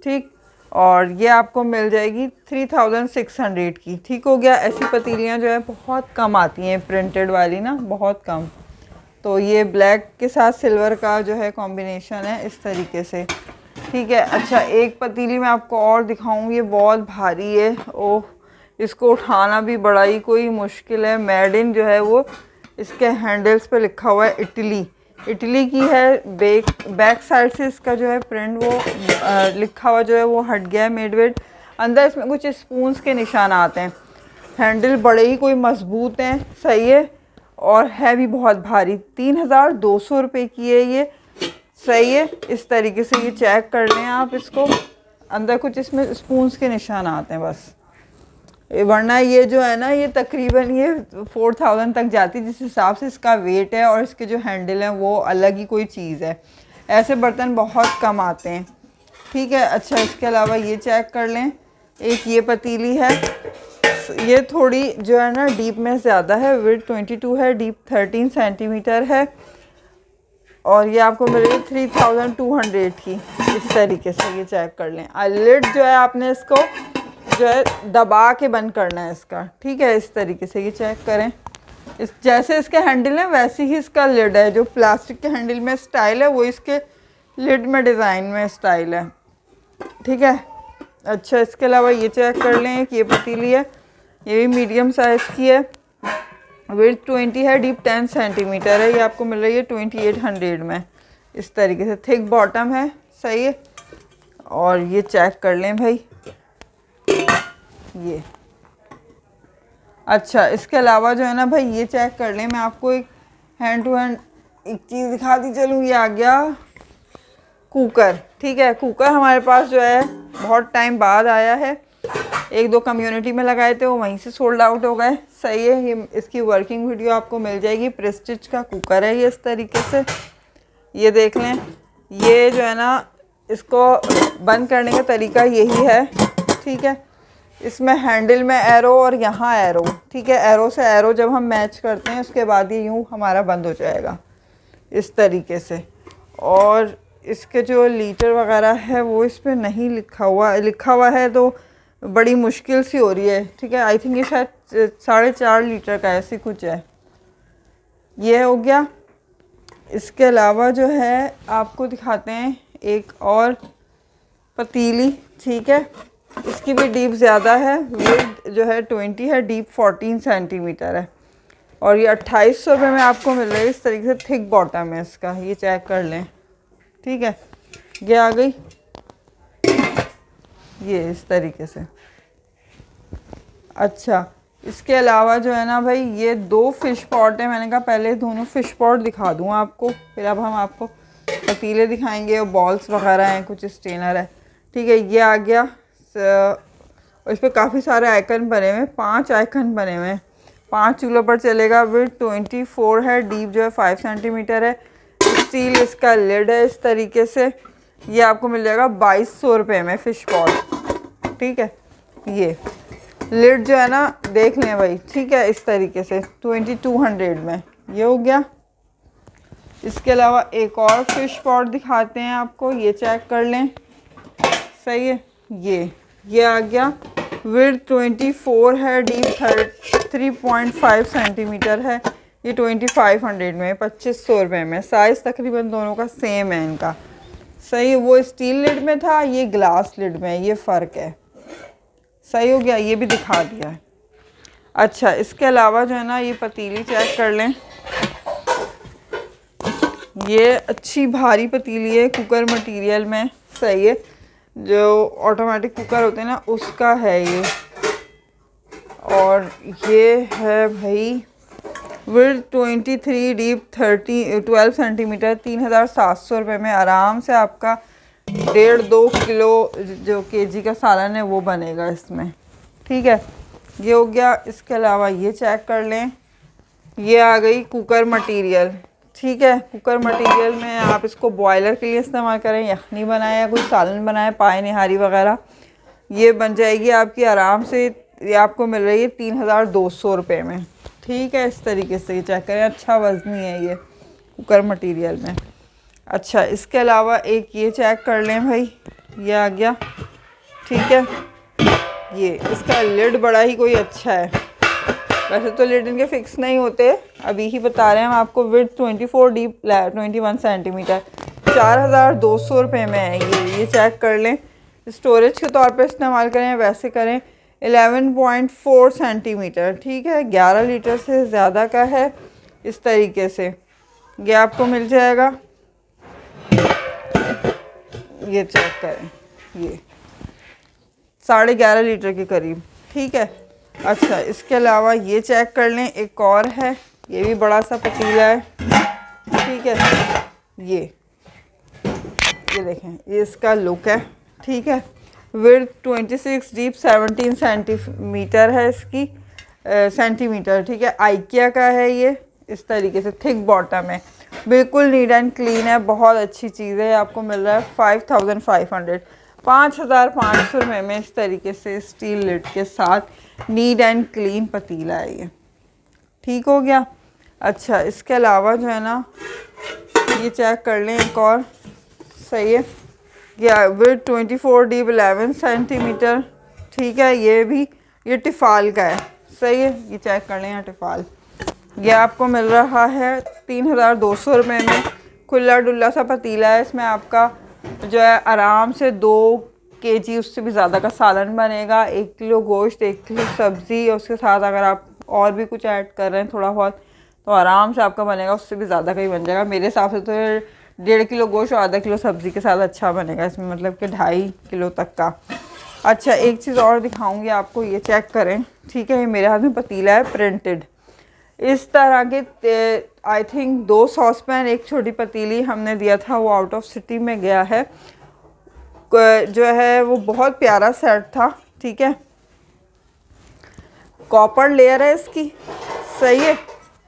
ठीक। और ये आपको मिल जाएगी 3600 की, ठीक हो गया। ऐसी पतीलियाँ जो है बहुत कम आती हैं, प्रिंटेड वाली ना बहुत कम। तो ये ब्लैक के साथ सिल्वर का जो है कॉम्बिनेशन है इस तरीके से। ठीक है। अच्छा, एक पतीली मैं आपको और दिखाऊंगी, ये बहुत भारी है। ओह, इसको उठाना भी बड़ा ही कोई मुश्किल है। मेड इन जो है वो इसके हैंडल्स पे लिखा हुआ है इटली, इटली की है। बैक साइड से इसका जो है प्रिंट वो लिखा हुआ जो है वो हट गया है, मेड विद। अंदर इसमें कुछ स्पून्स के निशान आते हैं। हैंडल बड़े ही कोई मजबूत हैं, सही है, और है भी बहुत भारी। 3200 रुपये की है ये, सही है। इस तरीके से ये चेक कर लें आप इसको। अंदर कुछ इसमें स्पून्स के निशान आते हैं बस, वरना ये जो है ना ये तकरीबन ये 4000 तक जाती है, जिस हिसाब से इसका वेट है। और इसके जो हैंडल हैं वो अलग ही कोई चीज़ है। ऐसे बर्तन बहुत कम आते हैं, ठीक है। अच्छा, इसके अलावा ये चेक कर लें, एक ये पतीली है, ये थोड़ी जो है ना डीप में ज़्यादा है, विड्थ 22 है, डीप 13 सेंटीमीटर है, और ये आपको मिलेगी 3200 की। इस तरीके से ये चेक कर लें। लिड जो है आपने इसको जो है दबा के बंद करना है इसका, ठीक है। इस तरीके से ये चेक करें। इस जैसे इसके हैंडल है वैसे ही इसका लिड है। जो प्लास्टिक के हैंडल में स्टाइल है वो इसके लिड में डिज़ाइन में स्टाइल है, ठीक है। अच्छा, इसके अलावा ये चेक कर लें, एक ये पतीली है, ये भी मीडियम साइज़ की है, विड्थ 20 है, डीप 10 सेंटीमीटर है। ये आपको मिल रही है 2800 में। इस तरीके से थिक बॉटम है, सही है। और ये चेक कर लें भाई, ये अच्छा। इसके अलावा जो है ना भाई ये चेक कर लें, मैं आपको एक हैंड टू हैंड एक चीज़ दिखा दी चलूँ। ये आ गया कुकर, ठीक है। कुकर हमारे पास जो है बहुत टाइम बाद आया है, एक दो कम्युनिटी में लगाए थे, वो वहीं से सोल्ड आउट हो गए, सही है। ये इसकी वर्किंग वीडियो आपको मिल जाएगी। प्रेस्टीज का कुकर है ये, इस तरीके से ये देख लें। ये जो है ना इसको बंद करने का तरीका यही है, ठीक है। इसमें हैंडल में एरो और यहाँ एरो, ठीक है। एरो से एरो जब हम मैच करते हैं उसके बाद ये यूँ हमारा बंद हो जाएगा, इस तरीके से। और इसके जो लीटर वगैरह है वो इस पर नहीं लिखा हुआ है तो बड़ी मुश्किल सी हो रही है, ठीक है। आई थिंक ये शायद 4.5 लीटर का ऐसी कुछ है। ये हो गया। इसके अलावा जो है आपको दिखाते हैं एक और पतीली, ठीक है। इसकी भी डीप ज़्यादा है, विड्थ जो है 20 है, डीप 14 सेंटीमीटर है, और ये 2800 रुपये में आपको मिल रही है। इस तरीके से थिक बॉटम है इसका, ये चेक कर लें, ठीक है। ये आ गई ये इस तरीके से। अच्छा, इसके अलावा जो है ना भाई ये 2 फिश पॉट है। मैंने कहा पहले दोनों फिश पॉट दिखा दूँ आपको, फिर अब हम आपको पतीले दिखाएंगे और बॉल्स वगैरह हैं, कुछ स्टेनर है, ठीक है। ये आ गया। इस पर काफ़ी सारे आइकन बने हुए हैं, 5 आइकन बने हुए हैं। 5 चूल्हों पर चलेगा। विड्थ 24 है, डीप जो है 5 सेंटीमीटर है। स्टील इसका लिड है, इस तरीके से। ये आपको मिल जाएगा 2200 रुपये में फ़िश पॉट, ठीक है। ये लिड जो है ना देख लें भाई, ठीक है, इस तरीके से 2200 में ये हो गया। इसके अलावा एक और फ़िश पॉट दिखाते हैं आपको, ये चेक कर लें, सही है। ये आ गया। विड्थ 24 है, डीप 3.5 सेंटीमीटर है। ये 2500 में, 2500 रुपये में। साइज़ तकरीबन दोनों का सेम है इनका, सही है। वो स्टील लिड में था, ये ग्लास लिड में, ये फ़र्क है, सही हो गया। ये भी दिखा दिया है। अच्छा, इसके अलावा जो है ना ये पतीली चेक कर लें। ये अच्छी भारी पतीली है, कुकर मटेरियल में, सही है। जो ऑटोमेटिक कुकर होते हैं ना उसका है ये। और ये है भाई विड्थ 23, डीप 12 सेंटीमीटर, 3700 रुपये में आराम से आपका 1.5-2 किलो जो केजी का सालन है वो बनेगा इसमें, ठीक है। ये हो गया। इसके अलावा ये चेक कर लें, ये आ गई कुकर मटेरियल, ठीक है। कुकर मटेरियल में आप इसको बॉयलर के लिए इस्तेमाल करें, यखनी बनाए या कोई सालन बनाए, पाए निहारी वगैरह, ये बन जाएगी आपकी आराम से। ये आपको मिल रही है 3200 रुपये में, ठीक है। इस तरीके से ये चेक करें, अच्छा वज़नी है ये कुकर मटेरियल में। अच्छा, इसके अलावा एक ये चेक कर लें भाई, ये आ गया, ठीक है। ये इसका लिड बड़ा ही कोई अच्छा है। वैसे तो लिड इनके फिक्स नहीं होते, अभी ही बता रहे हैं हम आपको। Width 24, deep 21 centimetre. 4200 रुपये में है ये चेक कर लें। स्टोरेज के तौर पे इस्तेमाल करें वैसे करें। 11.4 सेंटीमीटर, ठीक है, 11 लीटर से ज़्यादा का है। इस तरीके से ये आपको मिल जाएगा। ये चेक करें, ये 11.5 लीटर के करीब, ठीक है। अच्छा, इसके अलावा ये चेक कर लें, एक और है, ये भी बड़ा सा पतीला है, ठीक है। ये देखें, ये इसका लुक है, ठीक है। विड्थ 26, डीप 17 सेंटीमीटर है इसकी, सेंटीमीटर, ठीक है। आइकिया का है ये। इस तरीके से थिक बॉटम है, बिल्कुल नीट एंड क्लीन है, बहुत अच्छी चीज़ है। आपको मिल रहा है 5500 रुपये में इस तरीके से स्टील लिड के साथ नीट एंड क्लीन पतीला है ये, ठीक हो गया। अच्छा, इसके अलावा जो है ना, ये चेक कर लें, एक और सही है, या विड्थ 24, डीप 11 सेंटीमीटर, ठीक है। ये टिफाल का है, सही है। ये चेक कर लें, यहाँ टिफाल, ये आपको मिल रहा है 3200 रुपये में। खुला डुल्ला सा पतीला है, इसमें आपका जो है आराम से 2 kg उससे भी ज़्यादा का सालन बनेगा। 1 किलो गोश्त, 1 किलो सब्ज़ी, और उसके साथ अगर आप और भी कुछ ऐड कर रहे हैं थोड़ा बहुत, तो आराम से आपका बनेगा, उससे भी ज़्यादा का ही बन जाएगा। मेरे हिसाब से तो 1.5 किलो गोश्त और आधा किलो सब्ज़ी के साथ अच्छा बनेगा इसमें, मतलब कि 2.5 किलो तक का। अच्छा, एक चीज़ और दिखाऊंगी आपको, ये चेक करें, ठीक है। ये मेरे हाथ में पतीला है, प्रिंटेड। इस तरह के आई थिंक 2 सॉस पैन, एक छोटी पतीली हमने दिया था, वो आउट ऑफ सिटी में गया है, जो है वो बहुत प्यारा सेट था, ठीक है। कॉपर लेयर है इसकी, सही है।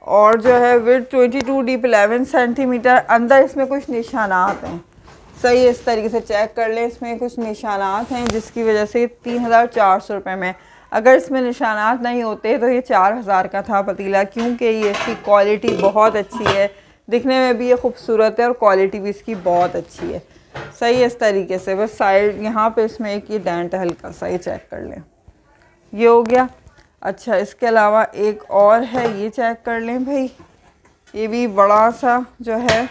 और जो है विड्थ 22, डीप 11 सेंटीमीटर। अंदर इसमें कुछ निशानात हैं, सही है। इस तरीके से चेक कर लें, इसमें कुछ निशानात हैं जिसकी वजह से 3400 रुपये में। अगर इसमें निशानात नहीं होते तो ये 4000 का था पतीला, क्योंकि ये इसकी क्वालिटी बहुत अच्छी है, दिखने में भी ये खूबसूरत है और क्वालिटी भी इसकी बहुत अच्छी है, सही है। इस तरीके से बस साइड यहाँ पे इसमें एक ये डेंट हल्का सा, ये चेक कर लें, ये हो गया। अच्छा, इसके अलावा एक और है, ये चेक कर लें भाई, ये भी बड़ा सा जो है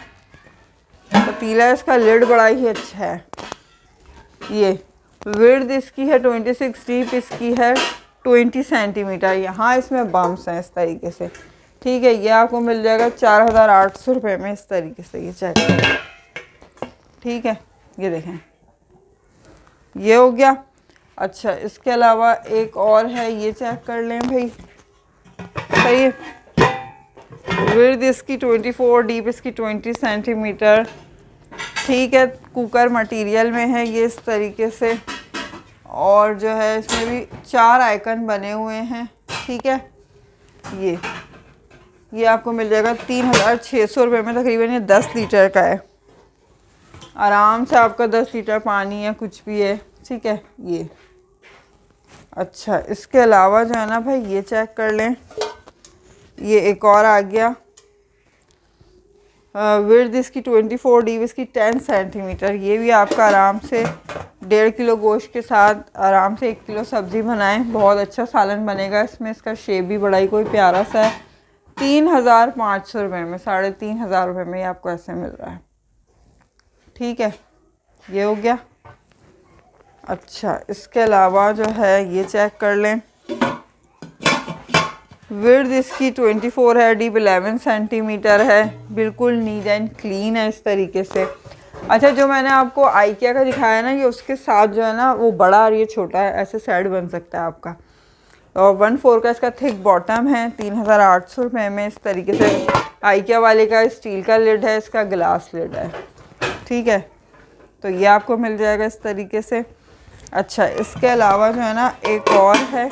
पतीला है, इसका लिड बड़ा ही अच्छा है। ये विड्थ इसकी है 26, डीप इसकी है 20 सेंटीमीटर। यहाँ इसमें बम्प्स हैं इस तरीके से, ठीक है। ये आपको मिल जाएगा 4800 रुपये में इस तरीके से, ये चेक करें, ठीक है। ये देखें, ये हो गया। अच्छा, इसके अलावा एक और है, ये चेक कर लें भाई, सही है। विड्थ इसकी 24, डीप इसकी 20 सेंटीमीटर, ठीक है। कुकर मटेरियल में है ये इस तरीके से, और जो है इसमें भी 4 आइकन बने हुए हैं, ठीक है। ये आपको मिल जाएगा 3600 रुपये में, तकरीबन ये 10 लीटर का है। आराम से आपका 10 लीटर पानी है, कुछ भी है, ठीक है। ये अच्छा, इसके अलावा जो है ना भाई, ये चेक कर लें, ये एक और आ गया। विड्थ इसकी 24, डीप इसकी 10 सेंटीमीटर। ये भी आपका आराम से 1.5 किलो गोश्त के साथ आराम से 1 किलो सब्ज़ी बनाएं, बहुत अच्छा सालन बनेगा इसमें। इसका शेप भी बड़ा ही कोई प्यारा सा है। 3500 रुपये में, 3500 रुपये में ये आपको ऐसे मिल रहा है, ठीक है। ये हो गया। अच्छा, इसके अलावा जो है, ये चेक कर लें, विड्थ इसकी 24 है, डीप 11 सेंटीमीटर है, बिल्कुल नीट एंड क्लीन है इस तरीके से। अच्छा, जो मैंने आपको आइकिया का दिखाया ना, ये उसके साथ जो है ना वो बड़ा और ये छोटा है, ऐसे सेट बन सकता है आपका। और 1/4 का इसका थिक बॉटम है, 3800 रुपये में इस तरीके से। आइकिया वाले का स्टील का लिड है, इसका ग्लास लिड है, ठीक है। तो ये आपको मिल जाएगा इस तरीके से। अच्छा, इसके अलावा जो है ना एक और है,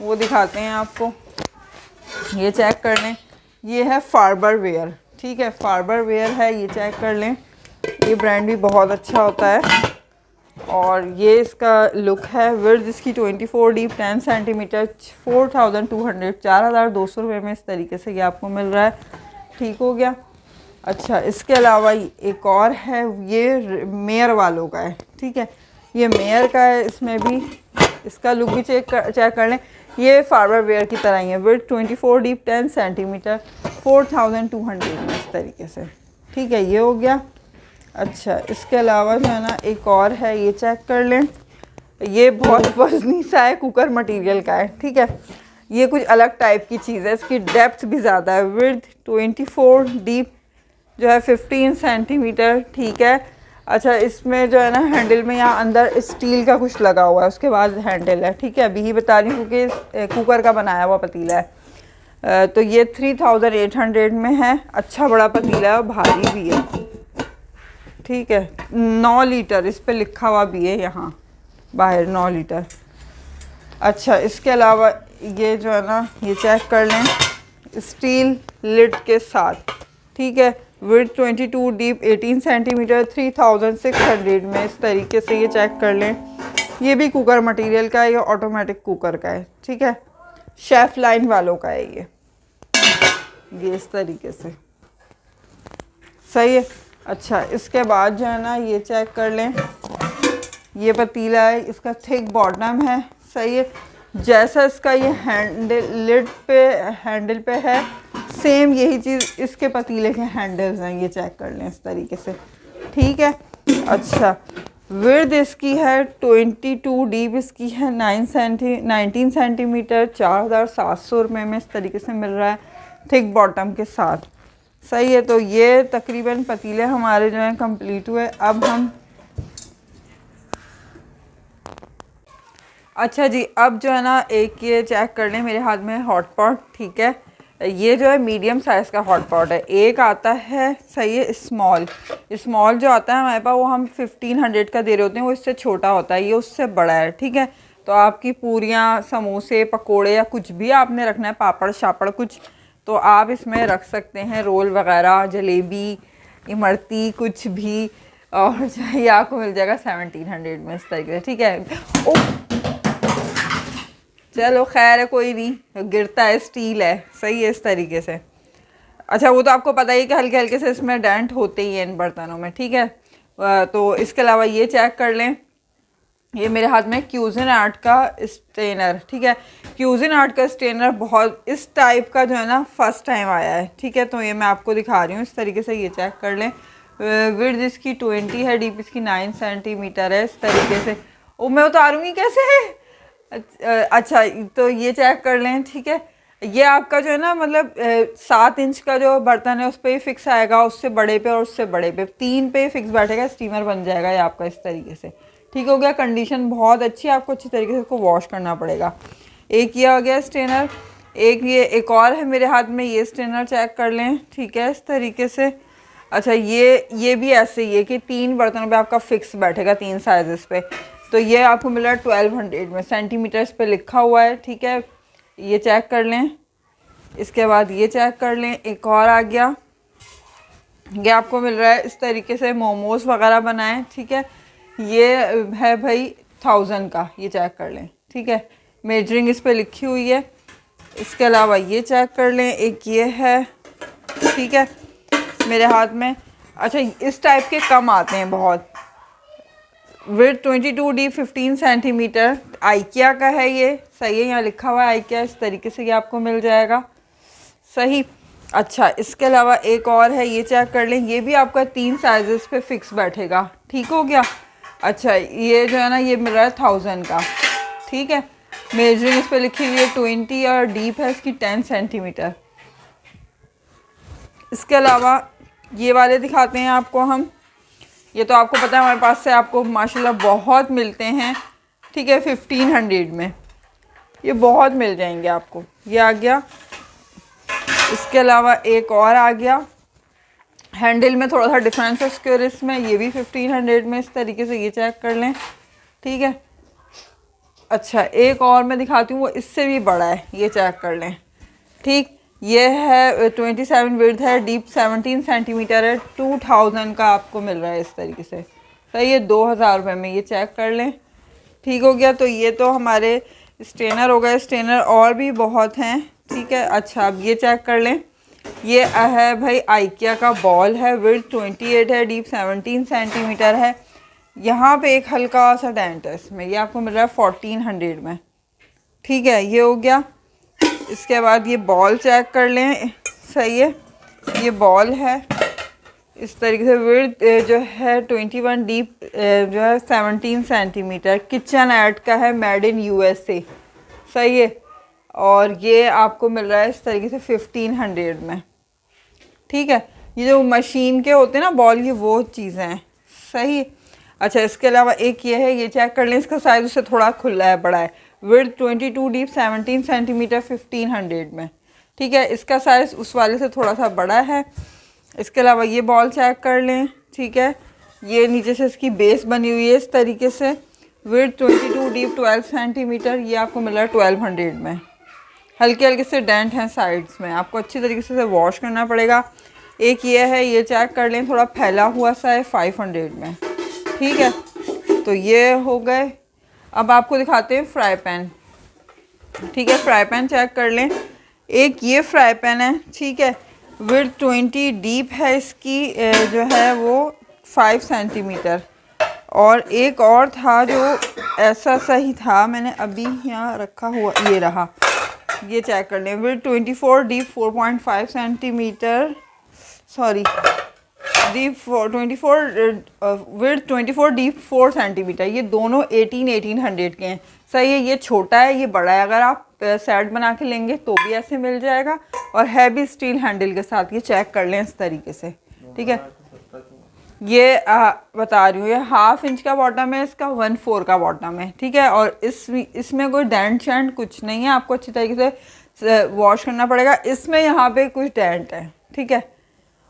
वो दिखाते हैं आपको, ये चेक कर लें। ये है फार्बर वेयर, ठीक है, फार्बर वेयर है, ये चेक कर लें। ये ब्रांड भी बहुत अच्छा होता है, और ये इसका लुक है। विड्थ इसकी 24, डीप 10 सेंटीमीटर, 4200 रुपये में इस तरीके से ये आपको मिल रहा है, ठीक हो गया। अच्छा, इसके अलावा एक और है, ये मेयर वालों का है, ठीक है। ये मेयर का है, इसमें भी इसका लुक भी चेक कर लें। ये फार्बर वेयर की तरह ही है। विड्थ 24, डीप 10 सेंटीमीटर, 4200 में इस तरीके से, ठीक है। ये हो गया। अच्छा, इसके अलावा जो है ना एक और है, ये चेक कर लें। ये बहुत वजनी सा है, कुकर मटेरियल का है, ठीक है। ये कुछ अलग टाइप की चीज़ है, इसकी डेप्थ भी ज़्यादा है। विड्थ 24, डीप जो है 15 सेंटीमीटर, ठीक है। अच्छा, इसमें जो है ना हैंडल में यहाँ अंदर स्टील का कुछ लगा हुआ है, उसके बाद हैंडल है, ठीक है। अभी ही बता रही हूँ क्योंकि कुकर का बनाया हुआ पतीला है। तो ये 3800 में है। अच्छा बड़ा पतीला है और भारी भी है, ठीक है। 9 लीटर इस पे लिखा हुआ भी है यहाँ बाहर, 9 लीटर। अच्छा, इसके अलावा ये जो है ना, ये चेक कर लें, स्टील लिड के साथ, ठीक है। विड्थ 22, डीप 18 सेंटीमीटर, 3600 में। इस तरीके से ये चेक कर लें। ये भी कुकर मटेरियल का है, ये ऑटोमेटिक कुकर का है, ठीक है। शेफ लाइन वालों का है ये इस तरीके से, सही है। अच्छा, इसके बाद जो है ना, ये चेक कर लें, ये पतीला है, इसका थिक बॉटम है, सही है। जैसा इसका ये हैंडल लिड पे हैंडल पे है, सेम यही चीज़ इसके पतीले के हैंडल्स हैं, ये चेक कर लें इस तरीके से, ठीक है। अच्छा, विड्थ इसकी है 22, डीप इसकी है 19 सेंटीमीटर, 4700 रुपये में इस तरीके से मिल रहा है, थिक बॉटम के साथ, सही है। तो ये तकरीबन पतीले हमारे जो हैं कंप्लीट हुए। अब हम अच्छा जी, अब जो है ना एक ये चेक कर लें, मेरे हाथ में हॉट पॉट, ठीक है। ये जो है मीडियम साइज़ का हॉट पॉट है। एक आता है, सही है, स्मॉल जो आता है हमारे पास, वो हम 1500 का दे रहे होते हैं, वो इससे छोटा होता है, ये उससे बड़ा है, ठीक है। तो आपकी पूरियाँ, समोसे, पकोड़े या कुछ भी आपने रखना है, पापड़ शापड़ कुछ, तो आप इसमें रख सकते हैं। रोल वगैरह, जलेबी, इमरती, कुछ भी। और जो है ये आपको मिल जाएगा 1700 में इस तरीके से, ठीक है। चलो खैर है, कोई नहीं, गिरता है, स्टील है, सही है, इस तरीके से। अच्छा, वो तो आपको पता ही है कि हल्के हल्के से इसमें डेंट होते ही हैं इन बर्तनों में, ठीक है। तो इसके अलावा ये चेक कर लें, ये मेरे हाथ में क्यूजिन आर्ट का स्ट्रेनर, ठीक है। क्यूजिन आर्ट का स्ट्रेनर बहुत इस टाइप का जो है ना फर्स्ट टाइम आया है, ठीक है। तो ये मैं आपको दिखा रही हूँ इस तरीके से, ये चेक कर लें। विड्थ इसकी 20 है, डीप इसकी 9 सेंटीमीटर है, इस तरीके से। ओ, मैं उतारूँगी कैसे? अच्छा, तो ये चेक कर लें, ठीक है। ये आपका जो है ना, मतलब 7 इंच का जो बर्तन है उस पर ही फिक्स आएगा, उससे बड़े पे और उससे बड़े पे, 3 पे फिक्स बैठेगा, स्टीमर बन जाएगा ये आपका इस तरीके से, ठीक हो गया। कंडीशन बहुत अच्छी है, आपको अच्छी तरीके से इसको वॉश करना पड़ेगा। एक ये हो गया स्ट्रेनर। एक और है मेरे हाथ में, ये स्ट्रेनर चेक कर लें, ठीक है, इस तरीके से। अच्छा, ये भी ऐसे ही है कि 3 बर्तनों पे आपका फिक्स बैठेगा, 3 साइज़ पे। तो ये आपको मिला 1200 में, सेंटीमीटर्स पे लिखा हुआ है, ठीक है। ये चेक कर लें। इसके बाद ये चेक कर लें, एक और आ गया, ये आपको मिल रहा है इस तरीके से, मोमोज वगैरह बनाएं, ठीक है। ये है भाई 1000 का, ये चेक कर लें, ठीक है। मेजरिंग इस पे लिखी हुई है। इसके अलावा ये चेक कर लें, एक ये है, ठीक है, मेरे हाथ में। अच्छा, इस टाइप के कम आते हैं बहुत। विड्थ 22, डीप 15 सेंटीमीटर, आइकिया का है ये, सही है, यहाँ लिखा हुआ है आइकिया, इस तरीके से ये आपको मिल जाएगा, सही। अच्छा, इसके अलावा एक और है, ये चेक कर लें, ये भी आपका 3 साइजेस पे फिक्स बैठेगा, ठीक हो गया। अच्छा, ये जो है ना, ये मिल रहा है 1000 का, ठीक है। मेजरिंग इस पर लिखी हुई है 20 और डीप है इसकी 10 सेंटीमीटर। इसके अलावा ये वाले दिखाते हैं आपको हम। ये तो आपको पता है हमारे पास से आपको माशाल्लाह बहुत मिलते हैं, ठीक है, 1500 में ये बहुत मिल जाएंगे आपको। ये आ गया। इसके अलावा एक और आ गया, हैंडल में थोड़ा सा डिफरेंस है उसके, और इसमें ये भी 1500 में, इस तरीके से ये चेक कर लें, ठीक है। अच्छा, एक और मैं दिखाती हूँ, वो इससे भी बड़ा है, ये चेक कर लें, ठीक। ये है 27 विड्थ है, डीप 17 सेंटीमीटर है, 2000 का आपको मिल रहा है इस तरीके से, सही है, 2000 रुपये में, ये चेक कर लें, ठीक हो गया। तो ये तो हमारे स्ट्रेनर हो गए। स्ट्रेनर और भी बहुत हैं, ठीक है। अच्छा, अब ये चेक कर लें, ये है भाई आइकिया का बॉल है, विड्थ 28 है, डीप 17 सेंटीमीटर है। यहाँ पे एक हल्का सा डेंट है इसमें, ये आपको मिल रहा है 1400 में, ठीक है, ये हो गया। इसके बाद ये बॉल चेक कर लें, सही है, ये बॉल है, इस तरीके से विड्थ जो है 21, डीप जो है 17 सेंटीमीटर। किचन ऐड का है, मेड इन यूएसए। सही है। और ये आपको मिल रहा है इस तरीके से 1500 में। ठीक है, ये जो मशीन के होते हैं ना बॉल, ये वो चीज़ें हैं। सही। अच्छा, इसके अलावा एक ये है, ये चेक कर लें, इसका साइज़ उससे थोड़ा खुला है, बड़ा है। विड्थ 22, डीप 17 सेंटीमीटर 1500 में। ठीक है, इसका साइज़ उस वाले से थोड़ा सा बड़ा है। इसके अलावा ये बॉल चेक कर लें। ठीक है, ये नीचे से इसकी बेस बनी हुई है इस तरीके से। विड्थ 22, डीप 12 सेंटीमीटर, ये आपको मिल रहा है 1200 में। हल्के हल्के से डेंट हैं साइड्स में, आपको अच्छी तरीके से वॉश करना पड़ेगा। एक ये है, ये चेक कर लें, थोड़ा फैला हुआ सा है, 500 में। ठीक है, तो ये हो गए। अब आपको दिखाते हैं फ्राई पैन। ठीक है, फ्राई पैन चेक कर लें। एक ये फ्राई पैन है। ठीक है, विड्थ 20, डीप है इसकी जो है वो 5 सेंटीमीटर। और एक और था जो ऐसा सा ही था, मैंने अभी यहाँ रखा हुआ, ये रहा। ये चेक कर लें। Width 24, deep 4.5 centimetre, sorry deep 24, width 24, deep 4 centimetre. ये दोनों 1800 के हैं। सही है, ये छोटा है, ये बड़ा है। अगर आप सेट बना के लेंगे तो भी ऐसे मिल जाएगा, और है भी स्टील हैंडल के साथ। ये चेक कर लें इस तरीके से। ठीक है, ये बता रही हूँ, ये 1/2 इंच का बॉटम है, इसका 1/4 का बॉटम है। ठीक है, और इसमें कोई डेंट शेंट कुछ नहीं है, आपको अच्छी तरीके से वॉश करना पड़ेगा। इसमें यहाँ पे कुछ डेंट है। ठीक है,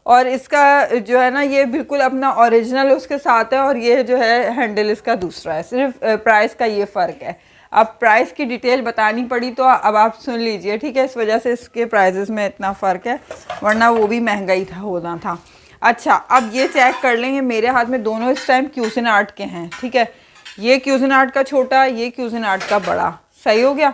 और इसका जो है ना, ये बिल्कुल अपना ओरिजिनल उसके साथ है, और ये जो है हैंडल इसका दूसरा है। सिर्फ प्राइस का ये फ़र्क है। अब प्राइस की डिटेल बतानी पड़ी तो अब आप सुन लीजिए। ठीक है, इस वजह से इसके प्राइजेस में इतना फ़र्क है, वरना वो भी महंगा ही था, होना था। अच्छा, अब ये चेक कर लेंगे, मेरे हाथ में दोनों इस टाइम क्यूजिन आर्ट के हैं। ठीक है, ये क्यूजिन आर्ट का छोटा, ये क्यूजिन आर्ट का बड़ा। सही हो गया।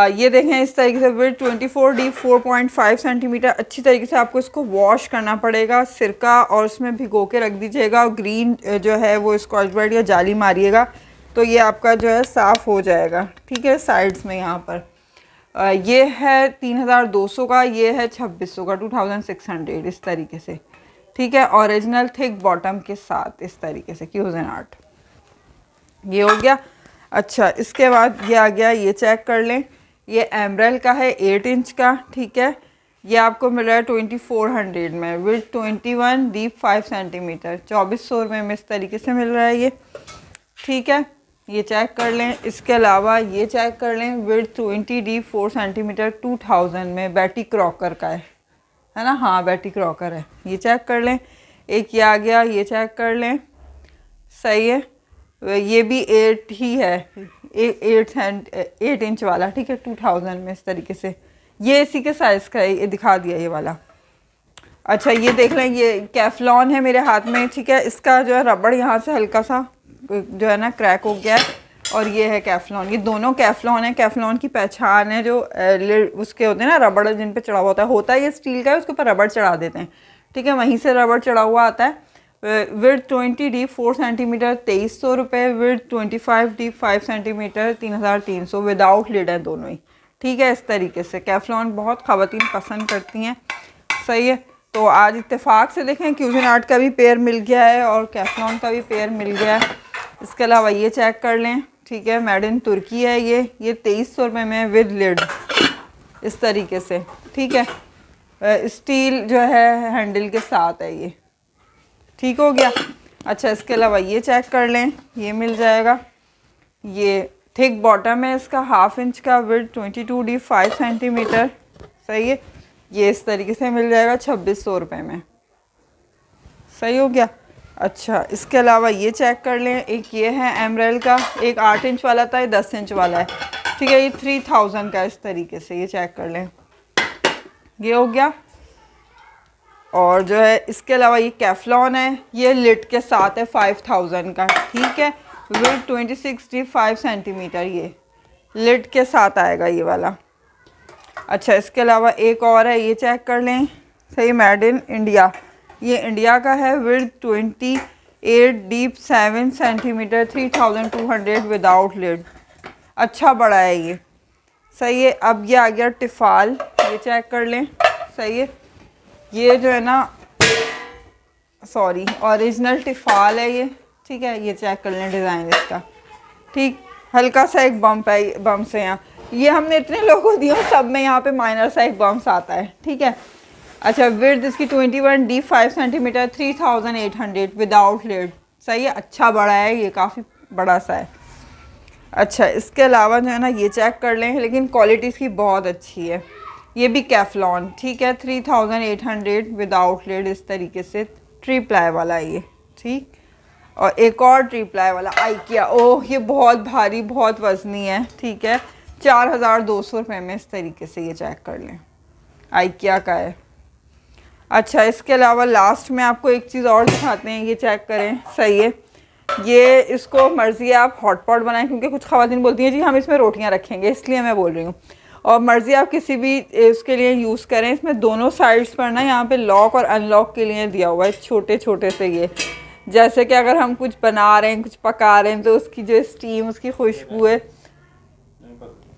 ये देखें इस तरीके से। Width 24, deep 4.5 centimetre. अच्छी तरीके से आपको इसको वॉश करना पड़ेगा, सिरका और उसमें भिगो के रख दीजिएगा, और ग्रीन जो है वो स्कॉच ब्राइट या जाली मारिएगा, तो ये आपका जो है साफ़ हो जाएगा। ठीक है, साइड्स में यहाँ पर ये है 3200 का, ये है 2600 का, 2600 इस तरीके से। ठीक है, ओरिजिनल थिक बॉटम के साथ इस तरीके से क्यूजिन आर्ट। ये हो गया। अच्छा, इसके बाद ये आ गया, ये चेक कर लें। ये एम्ब्रेल का है, 8 इंच का। ठीक है, ये आपको मिल रहा है 2400 में। विड्थ 21, डीप 5 सेंटीमीटर, 2400 रुपये में इस तरीके से मिल रहा है ये। ठीक है, ये चेक कर लें। इसके अलावा ये चेक कर लें, विड्थ 20, डीप 4 सेंटीमीटर, 2000 में। बैटी क्रॉकर का है ना? हाँ, बैटी क्रॉकर है। ये चेक कर लें। एक ये आ गया, ये चेक कर लें। सही है, ये भी 8 ही है, 8 इंच वाला। ठीक है, 2000 में इस तरीके से। ये इसी के साइज़ का है, ये दिखा दिया ये वाला। अच्छा, ये देख लें, ये कैफ्लॉन है मेरे हाथ में। ठीक है, इसका जो है रबड़ यहाँ से हल्का सा जो है ना क्रैक हो गया है, और ये है कैफ्लॉन। ये दोनों कैफ्लॉन है। कैफ्लॉन की पहचान है, जो उसके होते हैं ना रबड़ जिन पे चढ़ा हुआ होता है ये स्टील का है, उसके ऊपर रबड़ चढ़ा देते हैं। ठीक है, वहीं से रबड़ चढ़ा हुआ आता है। विड्थ 20, डीप 4 सेंटीमीटर, 2300 रुपये। Width 25, deep 5 centimetre, 3300। Without lid है दोनों ही। ठीक है, इस तरीके से कैफ्लॉन बहुत ख़वातीन पसंद करती हैं। सही है, तो आज इत्तेफाक से देखें क्यूजिन आर्ट का भी पेयर मिल गया है, और कैफ्लॉन का भी पेयर मिल गया है। इसके अलावा ये चेक कर लें। ठीक है, मेड इन तुर्की है ये 2300 रुपये में विद लिड इस तरीके से। ठीक है, स्टील जो है हैंडल के साथ है ये। ठीक हो गया। अच्छा, इसके अलावा ये चेक कर लें, ये मिल जाएगा। ये थिक बॉटम है इसका, 1/2 इंच का। Width 22, deep 5 centimetre. सही है, ये इस तरीके से मिल जाएगा 2600 रुपये में। सही हो गया। अच्छा, इसके अलावा ये चेक कर लें। एक ये है एम्ब्रेल का, एक 8 इंच वाला था, ये 10 इंच वाला है। ठीक है, ये 3000 का इस तरीके से। ये चेक कर लें, ये हो गया। और जो है इसके अलावा ये कैफ्लॉन है, ये लिड के साथ है, 5000 का। ठीक है, विड्थ 26, डीप 5 सेंटीमीटर, ये लिड के साथ आएगा ये वाला। अच्छा, इसके अलावा एक और है, ये चेक कर लें। सही, मेड इन इंडिया, ये इंडिया का है। Width 28, deep 7 centimetre, 3200 without lid. अच्छा बड़ा है ये। सही है। अब ये आ गया टिफाल, ये चेक कर लें। सही है, ये जो है ना सॉरी ओरिजिनल टिफाल है ये, ठीक है। ये चेक कर लें डिज़ाइन इसका, ठीक। हल्का सा एक बम्प है, बम्प्स है यहाँ। ये हमने इतने लोगों को दिया, सब में यहाँ पे माइनर सा एक बम्प्स आता है, ठीक है। अच्छा विड्थ इसकी 21D 5 सेंटीमीटर 3800 विदाउट लिड, सही है। अच्छा बड़ा है ये, काफ़ी बड़ा सा है। अच्छा इसके अलावा जो है ना ये चेक कर लें, लेकिन क्वालिटी इसकी बहुत अच्छी है। ये भी कैफलॉन, ठीक है। 3800 विदाउट लिड, इस तरीके से ट्री प्लाई वाला ये, ठीक। और एक और ट्री प्लाई वाला आइकिया, ओह ये बहुत भारी बहुत वजनी है, ठीक है। 4200 रुपये में, इस तरीके से ये चेक कर लें, आइकिया का है। अच्छा इसके अलावा लास्ट में आपको एक चीज़ और दिखाते हैं, ये चेक करें, सही है। ये इसको मर्ज़ी है आप हॉट पॉट बनाएं, क्योंकि कुछ ख़वातीन बोलती हैं जी हम इसमें रोटियां रखेंगे, इसलिए मैं बोल रही हूँ। और मर्ज़ी आप किसी भी उसके लिए यूज़ करें। इसमें दोनों साइड्स पर ना यहाँ पे लॉक और अनलॉक के लिए दिया हुआ है, छोटे छोटे से ये, जैसे कि अगर हम कुछ बना रहे हैं, कुछ पका रहे हैं, तो उसकी जो स्टीम, उसकी खुशबू है,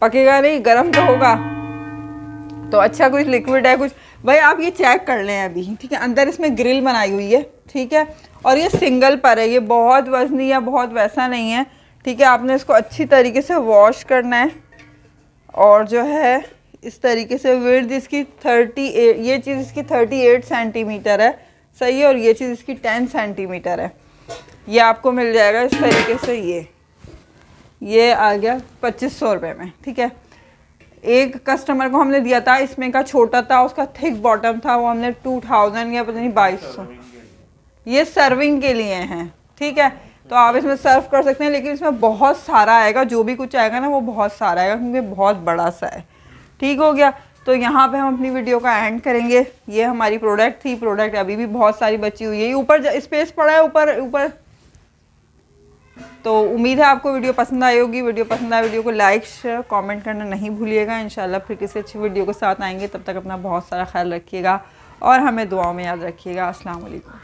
पकेगा नहीं, गर्म तो होगा। तो अच्छा कुछ लिक्विड है कुछ, भाई आप ये चेक कर लें अभी, ठीक है। अंदर इसमें ग्रिल बनाई हुई है, ठीक है। और ये सिंगल पर है, ये बहुत वजनी या बहुत वैसा नहीं है, ठीक है। आपने इसको अच्छी तरीके से वॉश करना है। और जो है इस तरीके से विड्थ इसकी 38, ये चीज़ इसकी 38 सेंटीमीटर है, सही है। और ये चीज़ इसकी 10 सेंटीमीटर है। ये आपको मिल जाएगा इस तरीके से, ये आ गया 2500 रुपये में, ठीक है। एक कस्टमर को हमने दिया था, इसमें का छोटा था, उसका थिक बॉटम था, वो हमने 2000 या पता नहीं 2200, ये सर्विंग के लिए हैं, ठीक है। तो आप इसमें सर्व कर सकते हैं, लेकिन इसमें बहुत सारा आएगा, जो भी कुछ आएगा ना वो बहुत सारा आएगा, क्योंकि बहुत बड़ा सा है, ठीक हो गया। तो यहाँ पे हम अपनी वीडियो का एंड करेंगे। ये हमारी प्रोडक्ट थी, प्रोडक्ट अभी भी बहुत सारी बची हुई है, ऊपर स्पेस पड़ा है ऊपर। तो उम्मीद है आपको वीडियो पसंद आई होगी। वीडियो पसंद आए वीडियो को लाइक शेयर कमेंट करना नहीं भूलिएगा। इंशाल्लाह फिर किसी अच्छी वीडियो के साथ आएंगे, तब तक अपना बहुत सारा ख्याल रखिएगा और हमें दुआओं में याद रखिएगा। अस्सलाम वालेकुम।